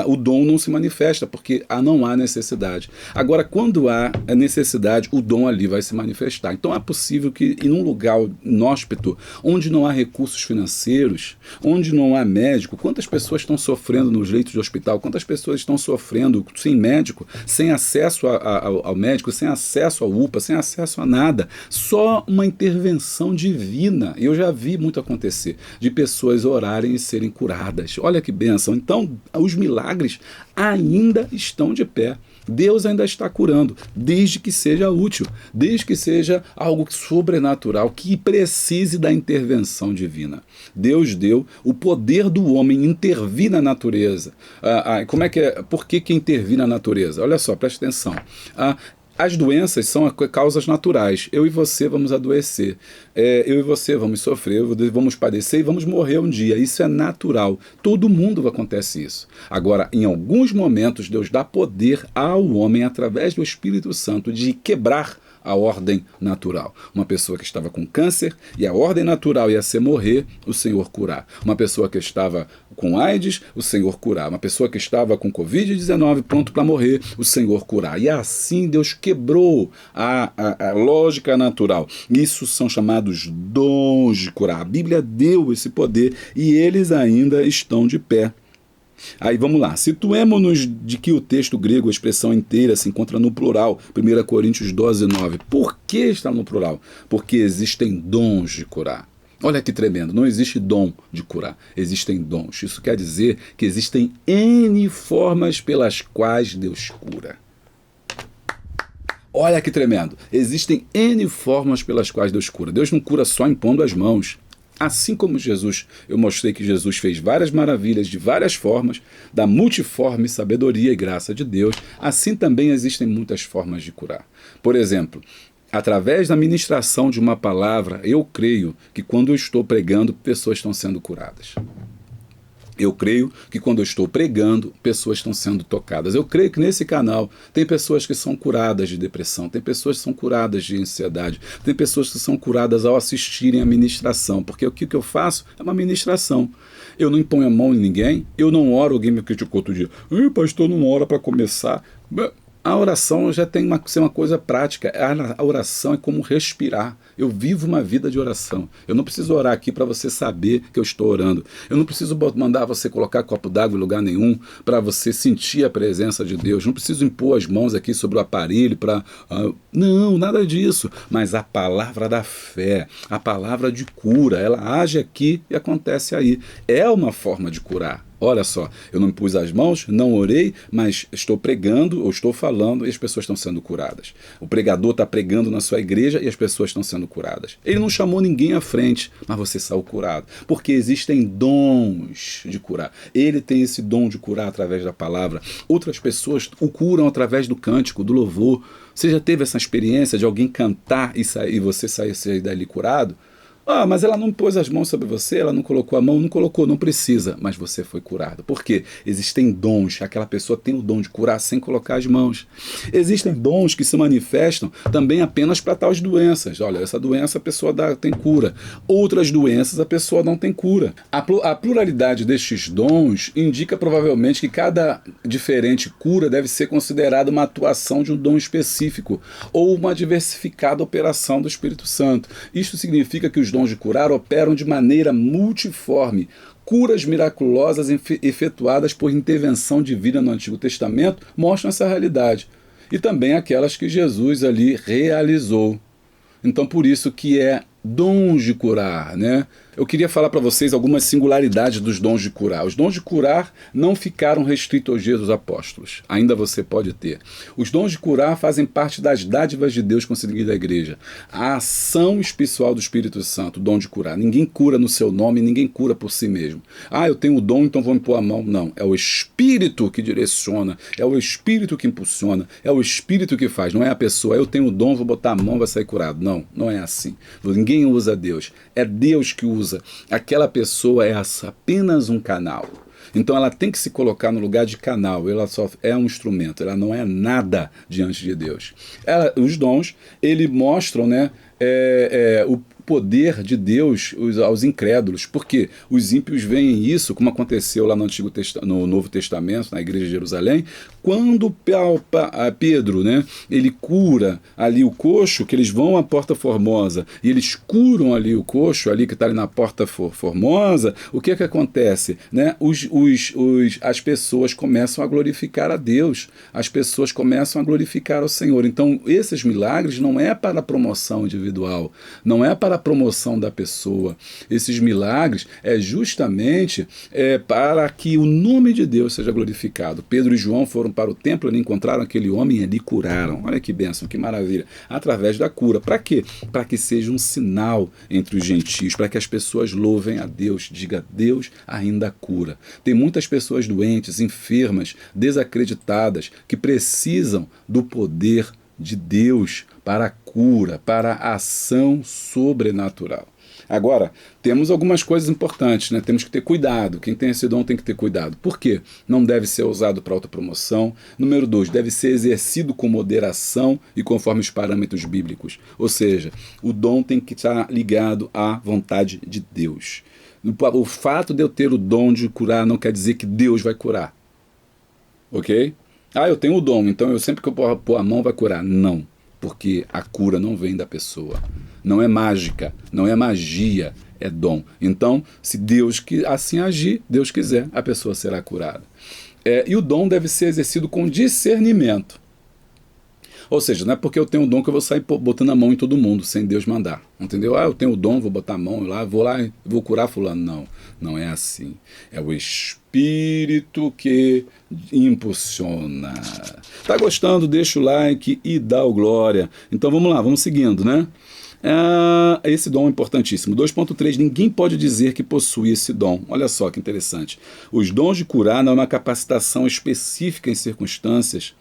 o dom não se manifesta, porque não há necessidade. Agora, quando há a necessidade, o dom ali vai se manifestar. Então é possível que em um lugar inóspito, onde não há recursos financeiros, onde não há médico, quantas pessoas estão sofrendo nos leitos de hospital, quantas pessoas estão sofrendo sem médico, sem acesso ao médico, sem acesso ao UPA, sem acesso a nada. Só uma intervenção divina. Eu já vi muito acontecer, de pessoas orarem e serem curadas. Olha que bênção. Então, os milagres ainda estão de pé. Deus ainda está curando, desde que seja útil, desde que seja algo sobrenatural, que precise da intervenção divina. Deus deu o poder do homem intervir na natureza. Como é que é? Por que intervir na natureza? Olha só, preste atenção. As doenças são causas naturais. Eu e você vamos adoecer. Eu e você vamos sofrer, vamos padecer e vamos morrer um dia. Isso é natural. Todo mundo acontece isso. Agora, em alguns momentos, Deus dá poder ao homem, através do Espírito Santo, de quebrar a ordem natural. Uma pessoa que estava com câncer e a ordem natural ia ser morrer, o Senhor curar. Uma pessoa que estava com AIDS, o Senhor curar. Uma pessoa que estava com Covid-19 pronto para morrer, o Senhor curar. E assim Deus quebrou a lógica natural. Isso são chamados dons de curar. A Bíblia deu esse poder e eles ainda estão de pé. Aí vamos lá, situemo-nos de que o texto grego, a expressão inteira, se encontra no plural, 1 Coríntios 12, 9. Por que está no plural? Porque existem dons de curar. Olha que tremendo, não existe dom de curar, existem dons. Isso quer dizer que existem N formas pelas quais Deus cura. Olha que tremendo, existem N formas pelas quais Deus cura. Deus não cura só impondo as mãos. Assim como Jesus, eu mostrei que Jesus fez várias maravilhas de várias formas, da multiforme sabedoria e graça de Deus, assim também existem muitas formas de curar. Por exemplo, através da ministração de uma palavra, eu creio que quando eu estou pregando, pessoas estão sendo curadas. Eu creio que quando eu estou pregando, pessoas estão sendo tocadas. Eu creio que nesse canal tem pessoas que são curadas de depressão, tem pessoas que são curadas de ansiedade, tem pessoas que são curadas ao assistirem a ministração, porque o que eu faço é uma ministração. Eu não imponho a mão em ninguém, eu não oro, alguém me criticou outro dia, pastor, não ora para começar. A oração já tem que ser uma coisa prática. A oração é como respirar. Eu vivo uma vida de oração. Eu não preciso orar aqui para você saber que eu estou orando. Eu não preciso mandar você colocar copo d'água em lugar nenhum para você sentir a presença de Deus. Não preciso impor as mãos aqui sobre o aparelho para... Não, nada disso. Mas a palavra da fé, a palavra de cura, ela age aqui e acontece aí. É uma forma de curar. Olha só, eu não me pus as mãos, não orei, mas estou pregando, ou estou falando e as pessoas estão sendo curadas. O pregador está pregando na sua igreja e as pessoas estão sendo curadas. Ele não chamou ninguém à frente, mas você saiu curado. Porque existem dons de curar. Ele tem esse dom de curar através da palavra. Outras pessoas o curam através do cântico, do louvor. Você já teve essa experiência de alguém cantar e você sair dali curado? Mas ela não pôs as mãos sobre você, ela não colocou a mão, não colocou, não precisa, mas você foi curado. Por quê? Existem dons, aquela pessoa tem o dom de curar sem colocar as mãos. Existem dons que se manifestam também apenas para tais doenças. Olha, essa doença a pessoa tem cura. Outras doenças a pessoa não tem cura. A pluralidade destes dons indica provavelmente que cada diferente cura deve ser considerada uma atuação de um dom específico ou uma diversificada operação do Espírito Santo. Isto significa que os dons de curar operam de maneira multiforme. Curas miraculosas efetuadas por intervenção divina no Antigo Testamento mostram essa realidade. E também aquelas que Jesus ali realizou. Então por isso que é dons de curar, né? Eu queria falar para vocês algumas singularidades dos dons de curar. Os dons de curar não ficaram restritos aos dias dos apóstolos. Ainda você pode ter. Os dons de curar fazem parte das dádivas de Deus concedidas à igreja. A ação espiritual do Espírito Santo, o dom de curar. Ninguém cura no seu nome, ninguém cura por si mesmo. Eu tenho o dom, então vou me pôr a mão. Não, é o Espírito que direciona, é o Espírito que impulsiona, é o Espírito que faz. Não é a pessoa, eu tenho o dom, vou botar a mão, vai sair curado. Não, não é assim. Ninguém usa Deus. É Deus que usa. Aquela pessoa é apenas um canal. Então ela tem que se colocar no lugar de canal. Ela só é um instrumento. Ela não é nada diante de Deus. Os dons, ele mostram, né, o poder de Deus aos incrédulos, porque os ímpios veem isso, como aconteceu lá no Novo Testamento, na igreja de Jerusalém, quando Pedro, né, ele cura ali o coxo, que eles vão à Porta Formosa, e eles curam ali o coxo, ali que está ali na Porta Formosa, o que acontece? Né? As pessoas começam a glorificar a Deus, as pessoas começam a glorificar o Senhor. Então, esses milagres não é para promoção individual, não é para a promoção da pessoa. Esses milagres é justamente para que o nome de Deus seja glorificado. Pedro e João foram para o templo e encontraram aquele homem e ali curaram. Olha que bênção, que maravilha. Através da cura. Para quê? Para que seja um sinal entre os gentios, para que as pessoas louvem a Deus, diga, Deus ainda cura. Tem muitas pessoas doentes, enfermas, desacreditadas, que precisam do poder de Deus para a cura, para a ação sobrenatural. Agora, temos algumas coisas importantes, né? Temos que ter cuidado. Quem tem esse dom tem que ter cuidado. Por quê? Não deve ser usado para autopromoção. Número 2, deve ser exercido com moderação e conforme os parâmetros bíblicos. Ou seja, o dom tem que estar ligado à vontade de Deus. O fato de eu ter o dom de curar não quer dizer que Deus vai curar. Ok? Eu tenho o dom, então eu sempre que eu pôr a mão vai curar. Não, porque a cura não vem da pessoa. Não é mágica, não é magia, é dom. Então, se Deus assim agir, Deus quiser, a pessoa será curada. E o dom deve ser exercido com discernimento. Ou seja, não é porque eu tenho o dom que eu vou sair botando a mão em todo mundo, sem Deus mandar. Entendeu? Eu tenho o dom, vou botar a mão lá e vou curar fulano. Não, não é assim. É o Espírito que impulsiona. Tá gostando? Deixa o like e dá o glória. Então vamos lá, vamos seguindo, né? Esse dom é importantíssimo. 2.3, ninguém pode dizer que possui esse dom. Olha só que interessante. Os dons de curar não é uma capacitação específica em circunstâncias.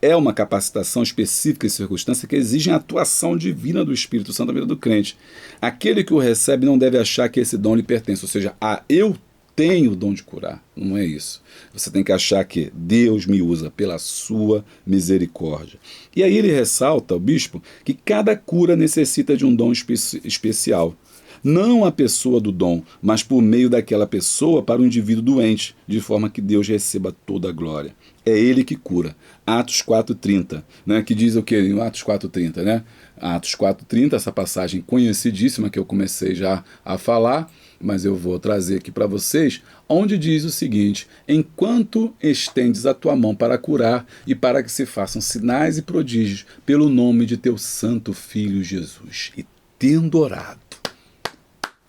É uma capacitação específica em circunstâncias que exigem a atuação divina do Espírito Santo na vida do crente. Aquele que o recebe não deve achar que esse dom lhe pertence. Ou seja, eu tenho o dom de curar. Não é isso. Você tem que achar que Deus me usa pela sua misericórdia. E aí ele ressalta, o bispo, que cada cura necessita de um dom especial. Não a pessoa do dom, mas por meio daquela pessoa para o indivíduo doente, de forma que Deus receba toda a glória. É ele que cura. Atos 4,30, né, que diz o que em Atos 4,30, né? Atos 4,30, essa passagem conhecidíssima que eu comecei já a falar, mas eu vou trazer aqui para vocês, onde diz o seguinte: enquanto estendes a tua mão para curar e para que se façam sinais e prodígios pelo nome de teu santo Filho Jesus. E tendo orado,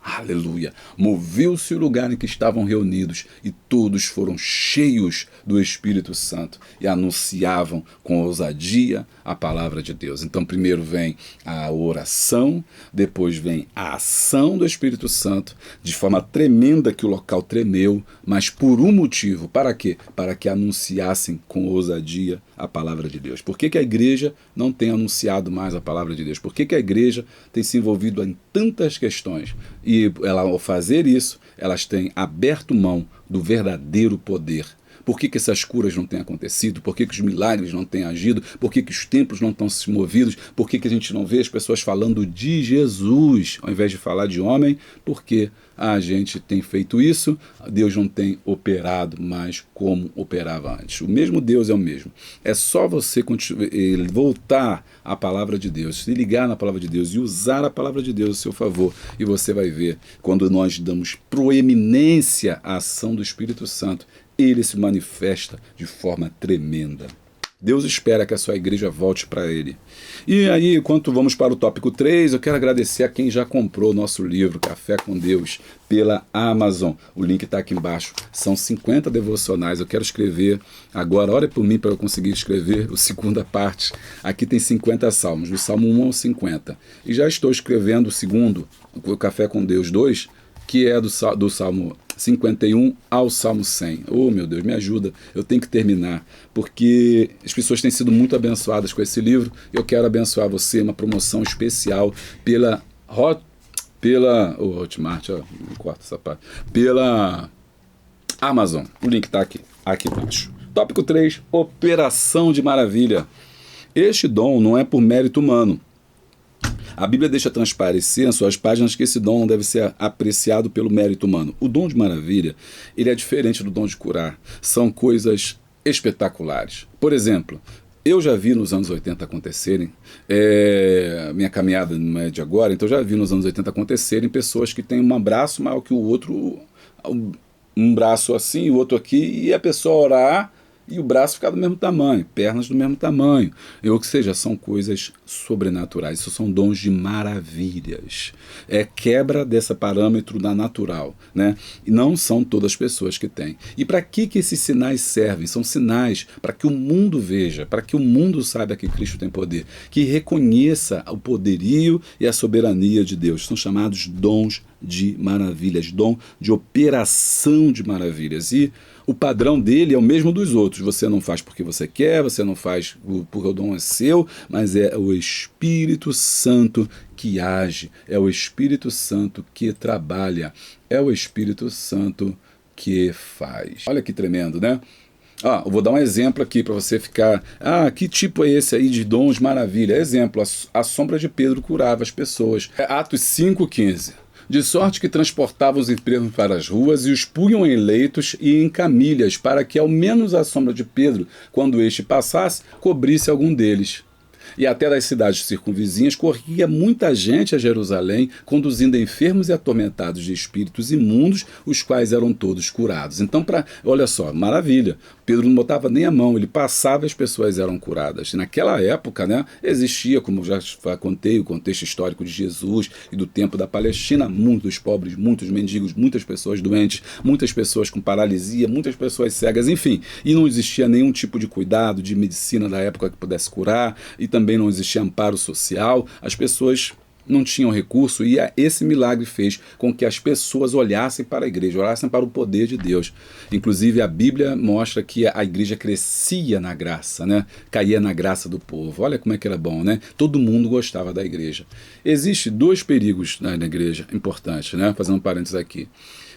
aleluia, moveu-se o lugar em que estavam reunidos e todos foram cheios do Espírito Santo e anunciavam com ousadia a palavra de Deus. Então primeiro vem a oração, depois vem a ação do Espírito Santo, de forma tremenda que o local tremeu, mas por um motivo. Para quê? Para que anunciassem com ousadia a palavra de Deus. Por que a igreja não tem anunciado mais a palavra de Deus? Por que a igreja tem se envolvido em tantas questões? E ao fazer isso, elas têm aberto mão do verdadeiro poder. Por que essas curas não têm acontecido? Por que os milagres não têm agido? Por que os templos não estão se movidos? Por que a gente não vê as pessoas falando de Jesus, ao invés de falar de homem? Porque a gente tem feito isso, Deus não tem operado mais como operava antes. O mesmo Deus é o mesmo. É só você voltar à palavra de Deus, se ligar na palavra de Deus e usar a palavra de Deus a seu favor. E você vai ver, quando nós damos proeminência à ação do Espírito Santo, ele se manifesta de forma tremenda. Deus espera que a sua igreja volte para ele. E aí, enquanto vamos para o tópico 3, eu quero agradecer a quem já comprou o nosso livro, Café com Deus, pela Amazon. O link está aqui embaixo. São 50 devocionais. Eu quero escrever agora, ore por mim para eu conseguir escrever a segunda parte. Aqui tem 50 salmos, do Salmo 1 ao 50. E já estou escrevendo o segundo, o Café com Deus 2, que é do Salmo 51 ao Salmo 100. Oh, meu Deus, me ajuda, eu tenho que terminar, porque as pessoas têm sido muito abençoadas com esse livro. Eu quero abençoar você, uma promoção especial pela Hotmart, não corta essa parte, pela Amazon. O link está aqui embaixo. Tópico 3, Operação de Maravilha. Este dom não é por mérito humano. A Bíblia deixa transparecer em suas páginas que esse dom não deve ser apreciado pelo mérito humano. O dom de maravilha, ele é diferente do dom de curar. São coisas espetaculares. Por exemplo, eu já vi nos anos 80 acontecerem, minha caminhada não é de agora, então já vi nos anos 80 acontecerem pessoas que têm um braço maior que o outro, um braço assim e o outro aqui, e a pessoa orar e o braço ficar do mesmo tamanho, pernas do mesmo tamanho. Ou seja, são coisas sobrenaturais, isso são dons de maravilhas. É quebra desse parâmetro da natural, né? E não são todas as pessoas que têm. E para que esses sinais servem? São sinais para que o mundo veja, para que o mundo saiba que Cristo tem poder, que reconheça o poderio e a soberania de Deus. São chamados dons de maravilhas, dom de operação de maravilhas. E o padrão dele é o mesmo dos outros. Você não faz porque você quer, você não faz porque o dom é seu, mas é o Espírito Santo que age, é o Espírito Santo que trabalha, é o Espírito Santo que faz. Olha que tremendo, né? Eu vou dar um exemplo aqui para você ficar... que tipo é esse aí de dons maravilha? Exemplo, a sombra de Pedro curava as pessoas. Atos 5,15. De sorte que transportavam os enfermos para as ruas e os punham em leitos e em camilhas, para que ao menos a sombra de Pedro, quando este passasse, cobrisse algum deles. E até das cidades circunvizinhas corria muita gente a Jerusalém, conduzindo enfermos e atormentados de espíritos imundos, os quais eram todos curados. Então, olha só, maravilha. Pedro não botava nem a mão, ele passava e as pessoas eram curadas. E naquela época, né, existia, como eu já contei, o contexto histórico de Jesus e do tempo da Palestina, muitos pobres, muitos mendigos, muitas pessoas doentes, muitas pessoas com paralisia, muitas pessoas cegas, enfim. E não existia nenhum tipo de cuidado, de medicina da época que pudesse curar, e também não existia amparo social, as pessoas não tinham recurso, e esse milagre fez com que as pessoas olhassem para a igreja, olhassem para o poder de Deus. Inclusive a Bíblia mostra que a igreja crescia na graça, né? Caía na graça do povo. Olha como é que era bom, né? Todo mundo gostava da igreja. Existem dois perigos na igreja importantes, né? Fazendo um parênteses aqui.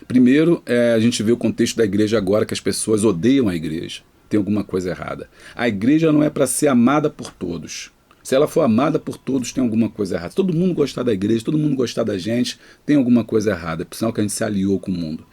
Primeiro, a gente vê o contexto da igreja agora, que as pessoas odeiam a igreja. Tem alguma coisa errada. A igreja não é para ser amada por todos. Se ela for amada por todos, tem alguma coisa errada. Se todo mundo gostar da igreja, todo mundo gostar da gente, tem alguma coisa errada. É por sinal que a gente se aliou com o mundo.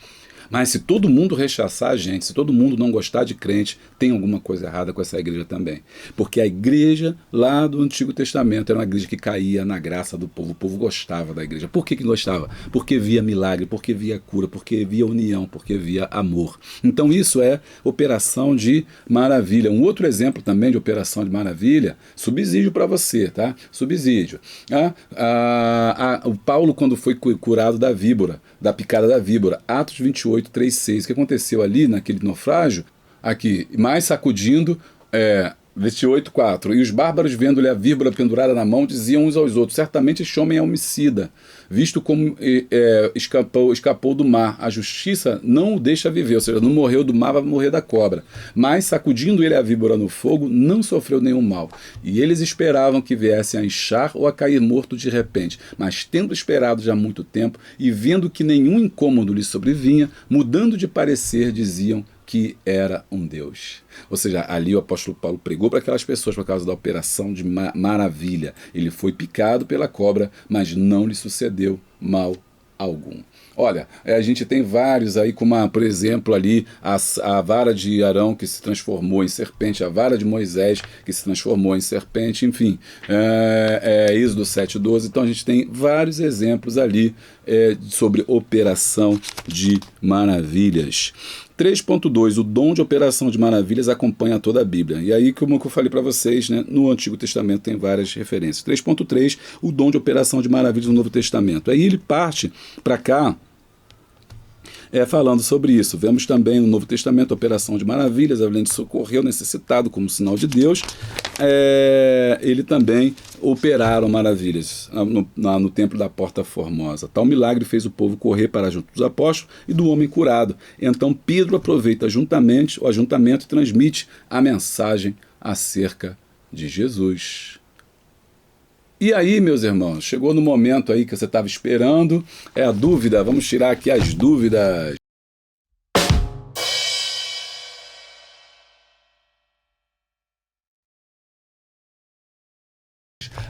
Mas se todo mundo rechaçar a gente, se todo mundo não gostar de crente, tem alguma coisa errada com essa igreja também. Porque a igreja lá do Antigo Testamento era uma igreja que caía na graça do povo. O povo gostava da igreja. Por que gostava? Porque via milagre, porque via cura, porque via união, porque via amor. Então isso é operação de maravilha. Um outro exemplo também de operação de maravilha, subsídio para você, tá? Subsídio. O Paulo, quando foi curado da víbora, da picada da víbora, Atos 28, 3, 6. O que aconteceu ali naquele naufrágio? Aqui, mais sacudindo, 28, 4. E os bárbaros, vendo-lhe a víbora pendurada na mão, diziam uns aos outros: certamente este homem é homicida, visto como escapou do mar. A justiça não o deixa viver, ou seja, não morreu do mar, vai morrer da cobra. Mas, sacudindo ele a víbora no fogo, não sofreu nenhum mal. E eles esperavam que viessem a inchar ou a cair morto de repente. Mas, tendo esperado já muito tempo, e vendo que nenhum incômodo lhe sobrevinha, mudando de parecer, diziam que era um Deus. Ou seja, ali o apóstolo Paulo pregou para aquelas pessoas por causa da operação de maravilha. Ele foi picado pela cobra, mas não lhe sucedeu mal algum. Olha, a gente tem vários aí, como por exemplo ali a vara de Arão que se transformou em serpente, a vara de Moisés que se transformou em serpente, enfim, Êxodo 7:12. Então a gente tem vários exemplos ali sobre operação de maravilhas. 3.2, o dom de operação de maravilhas acompanha toda a Bíblia. E aí, como eu falei para vocês, né, no Antigo Testamento tem várias referências. 3.3, o dom de operação de maravilhas no Novo Testamento. Aí ele parte para cá, falando sobre isso. Vemos também no Novo Testamento a operação de maravilhas, além de socorrer o necessitado como sinal de Deus. Ele também operaram maravilhas no templo da Porta Formosa. Tal milagre fez o povo correr para junto dos apóstolos e do homem curado. Então Pedro aproveita o ajuntamento e transmite a mensagem acerca de Jesus. E aí, meus irmãos, chegou no momento aí que você estava esperando, a dúvida. Vamos tirar aqui as dúvidas.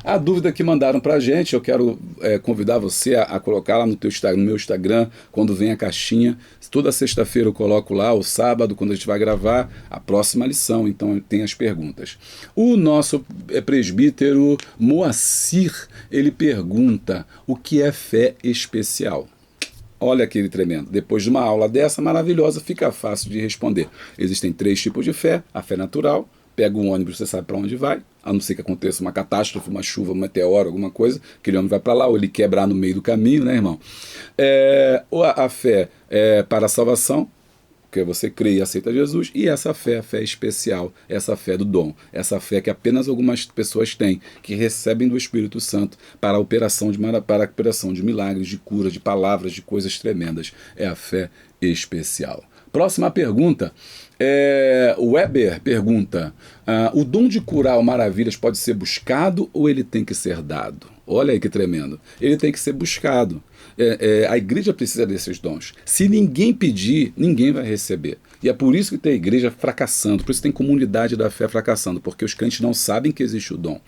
A dúvida que mandaram pra gente, eu quero convidar você a colocar lá no meu Instagram, quando vem a caixinha. Toda sexta-feira eu coloco lá, ou sábado, quando a gente vai gravar a próxima lição. Então tem as perguntas. O nosso presbítero Moacir, ele pergunta: o que é fé especial? Olha aquele tremendo. Depois de uma aula dessa maravilhosa, fica fácil de responder. Existem 3 tipos de fé: a fé natural. Pega um ônibus, você sabe para onde vai, a não ser que aconteça uma catástrofe, uma chuva, um meteoro, alguma coisa, aquele ônibus vai para lá, ou ele quebrar no meio do caminho, né, irmão? A fé é para a salvação, que você crê e aceita Jesus, e essa fé, a fé especial, essa fé do dom, essa fé que apenas algumas pessoas têm, que recebem do Espírito Santo para a operação de milagres, de cura, de palavras, de coisas tremendas. É a fé especial. Próxima pergunta. O Weber pergunta, o dom de curar maravilhas pode ser buscado ou ele tem que ser dado? Olha aí que tremendo. Ele tem que ser buscado. A igreja precisa desses dons. Se ninguém pedir, ninguém vai receber. E é por isso que tem a igreja fracassando, por isso tem comunidade da fé fracassando, porque os crentes não sabem que existe o dom.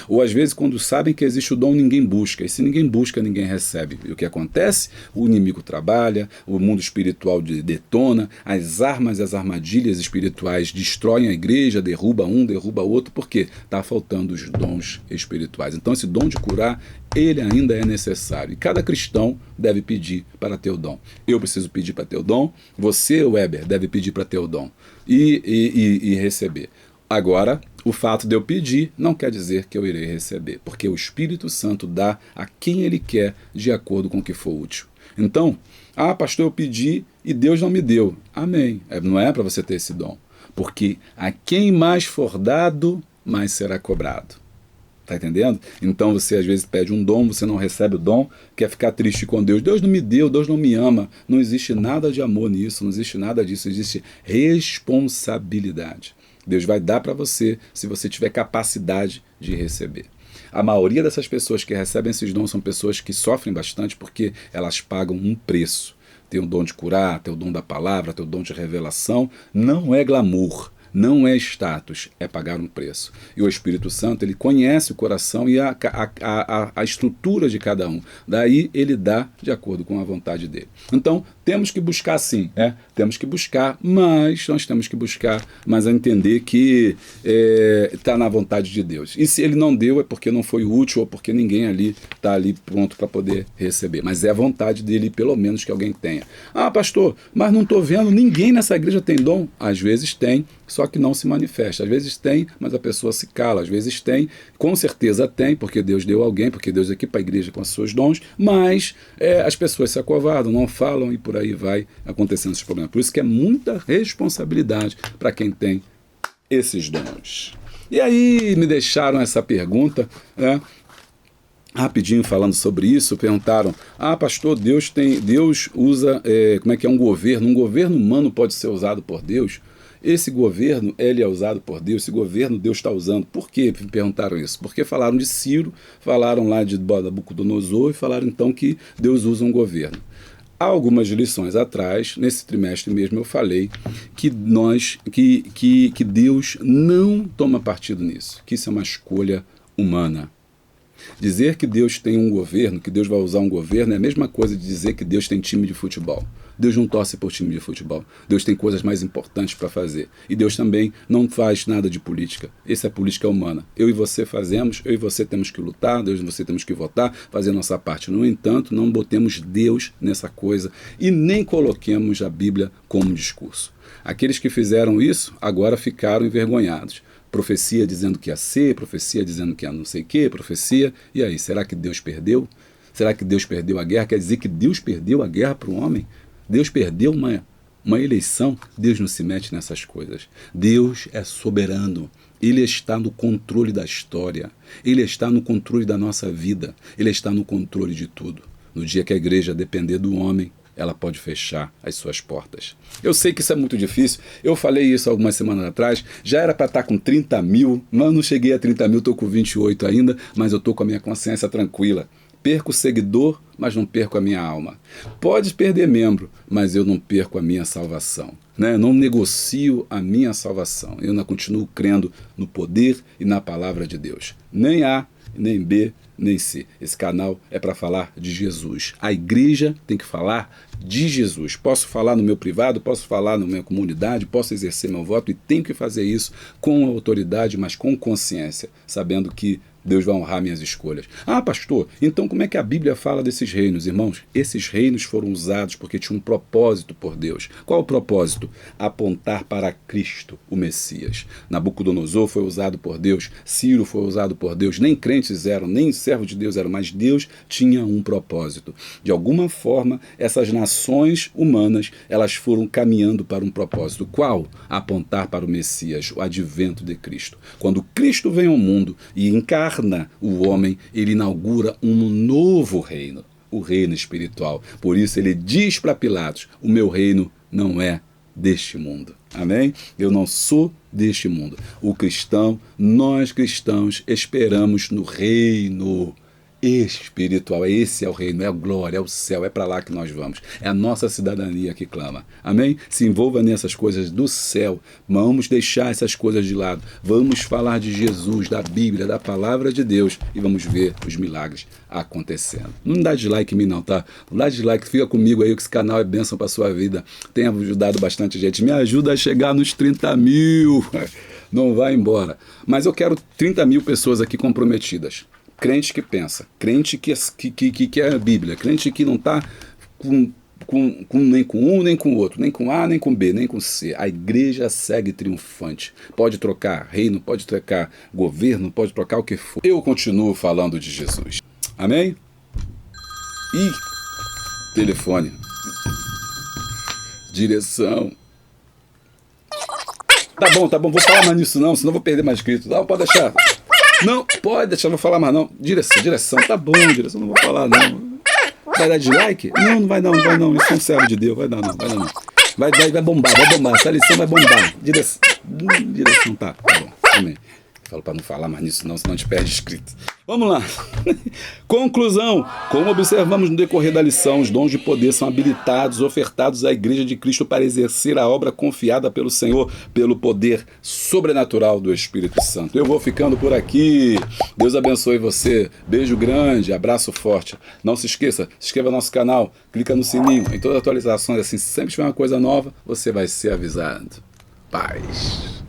Ou às vezes, quando sabem que existe o dom, ninguém busca. E se ninguém busca, ninguém recebe. E o que acontece? O inimigo trabalha, o mundo espiritual detona, as armas e as armadilhas espirituais destroem a igreja, derruba um, derruba outro, porque está faltando os dons espirituais. Então esse dom de curar, ele ainda é necessário. E cada cristão deve pedir para ter o dom. Eu preciso pedir para ter o dom, você, Weber, deve pedir para ter o dom e receber. Agora, o fato de eu pedir não quer dizer que eu irei receber, porque o Espírito Santo dá a quem ele quer de acordo com o que for útil. Então, pastor, eu pedi e Deus não me deu. Amém. Não é para você ter esse dom, porque a quem mais for dado, mais será cobrado. Tá entendendo? Então você às vezes pede um dom, você não recebe o dom, quer ficar triste com Deus. Deus não me deu, Deus não me ama. Não existe nada de amor nisso, não existe nada disso, existe responsabilidade. Deus vai dar para você se você tiver capacidade de receber. A maioria dessas pessoas que recebem esses dons são pessoas que sofrem bastante porque elas pagam um preço. Tem o dom de curar, tem o dom da palavra, tem o dom de revelação. Não é glamour. Não é status, é pagar um preço. E o Espírito Santo, ele conhece o coração e a estrutura de cada um. Daí ele dá de acordo com a vontade dele. Então, temos que buscar sim, temos que buscar, mas nós temos que buscar, mas a entender que está na vontade de Deus. E se ele não deu, é porque não foi útil ou porque ninguém ali está ali pronto para poder receber. Mas é a vontade dele, pelo menos que alguém tenha. Pastor, mas não estou vendo, ninguém nessa igreja tem dom. Às vezes tem, só que não se manifesta. Às vezes tem, mas a pessoa se cala. Às vezes tem, com certeza tem, porque Deus deu alguém, porque Deus equipa a igreja com os seus dons, mas as pessoas se acovardam, não falam e por aí vai acontecendo esses problemas. Por isso que é muita responsabilidade para quem tem esses dons. E aí me deixaram essa pergunta, rapidinho falando sobre isso, perguntaram, pastor, Deus usa, um governo? Um governo humano pode ser usado por Deus? Esse governo, ele é usado por Deus, esse governo Deus está usando. Por que me perguntaram isso? Porque falaram de Ciro, falaram lá de Nabucodonosor e falaram então que Deus usa um governo. Há algumas lições atrás, nesse trimestre mesmo, eu falei que Deus não toma partido nisso, que isso é uma escolha humana. Dizer que Deus tem um governo, que Deus vai usar um governo, é a mesma coisa de dizer que Deus tem time de futebol. Deus não torce por time de futebol. Deus tem coisas mais importantes para fazer. E Deus também não faz nada de política. Essa é a política humana. Eu e você fazemos, eu e você temos que lutar, Deus e você temos que votar, fazer a nossa parte. No entanto, não botemos Deus nessa coisa e nem coloquemos a Bíblia como discurso. Aqueles que fizeram isso, agora ficaram envergonhados. Profecia dizendo que ia ser, profecia dizendo que ia não sei o quê, profecia. E aí, será que Deus perdeu? Será que Deus perdeu a guerra? Quer dizer que Deus perdeu a guerra para o homem? Deus perdeu uma eleição? Deus não se mete nessas coisas. Deus é soberano. Ele está no controle da história. Ele está no controle da nossa vida. Ele está no controle de tudo. No dia que a igreja depender do homem, ela pode fechar as suas portas. Eu sei que isso é muito difícil. Eu falei isso algumas semanas atrás. Já era para estar com 30 mil, mas não cheguei a 30 mil, estou com 28 ainda, mas eu estou com a minha consciência tranquila. Perco seguidor, mas não perco a minha alma. Pode perder membro, mas eu não perco a minha salvação. Não negocio a minha salvação. Eu não continuo crendo no poder e na palavra de Deus. Nem A, nem B, nem C. Esse canal é para falar de Jesus. A igreja tem que falar de Jesus. Posso falar no meu privado, posso falar na minha comunidade, posso exercer meu voto e tenho que fazer isso com autoridade, mas com consciência, sabendo que Deus vai honrar minhas escolhas. Pastor, então como é que a Bíblia fala desses reinos, irmãos? Esses reinos foram usados porque tinham um propósito por Deus. Qual o propósito? Apontar para Cristo, o Messias. Nabucodonosor foi usado por Deus, Ciro foi usado por Deus, nem crentes eram, nem servos de Deus eram, mas Deus tinha um propósito. De alguma forma, essas nações humanas, elas foram caminhando para um propósito. Qual? Apontar para o Messias, o advento de Cristo. Quando Cristo vem ao mundo e encarna o homem, ele inaugura um novo reino, o reino espiritual. Por isso ele diz para Pilatos, o meu reino não é deste mundo. Amém? Eu não sou deste mundo. O cristão, nós cristãos, esperamos no reino espiritual. Esse é o reino, é a glória, é o céu, é para lá que nós vamos. É a nossa cidadania que clama. Amém? Se envolva nessas coisas do céu. Vamos deixar essas coisas de lado. Vamos falar de Jesus, da Bíblia, da palavra de Deus e vamos ver os milagres acontecendo. Não dá dislike em mim não, tá? Não dá dislike, fica comigo aí que esse canal é bênção para sua vida. Tem ajudado bastante gente. Me ajuda a chegar nos 30 mil. Não vai embora. Mas eu quero 30 mil pessoas aqui comprometidas. Crente que pensa, crente que é a Bíblia, crente que não está nem com um, nem com o outro, nem com A, nem com B, nem com C. A igreja segue triunfante. Pode trocar reino, pode trocar governo, pode trocar o que for. Eu continuo falando de Jesus. Amém? Ih, telefone. Direção. Tá bom, vou falar mais nisso não, senão vou perder mais inscritos. Não, pode deixar. Não, pode deixar, não vou falar mais não. Direção, tá bom, direção, não vou falar não. Vai dar dislike? Não vai não. Isso é um servo de Deus, vai dar não. Vai bombar, essa lição vai bombar. Direção, tá bom, amém. Falo para não falar mais nisso não, senão a gente perde inscrito. Vamos lá. Conclusão. Como observamos no decorrer da lição, os dons de poder são habilitados, ofertados à Igreja de Cristo para exercer a obra confiada pelo Senhor, pelo poder sobrenatural do Espírito Santo. Eu vou ficando por aqui. Deus abençoe você. Beijo grande, abraço forte. Não se esqueça, se inscreva no nosso canal, clica no sininho. Em todas as atualizações, assim, sempre tiver uma coisa nova, você vai ser avisado. Paz.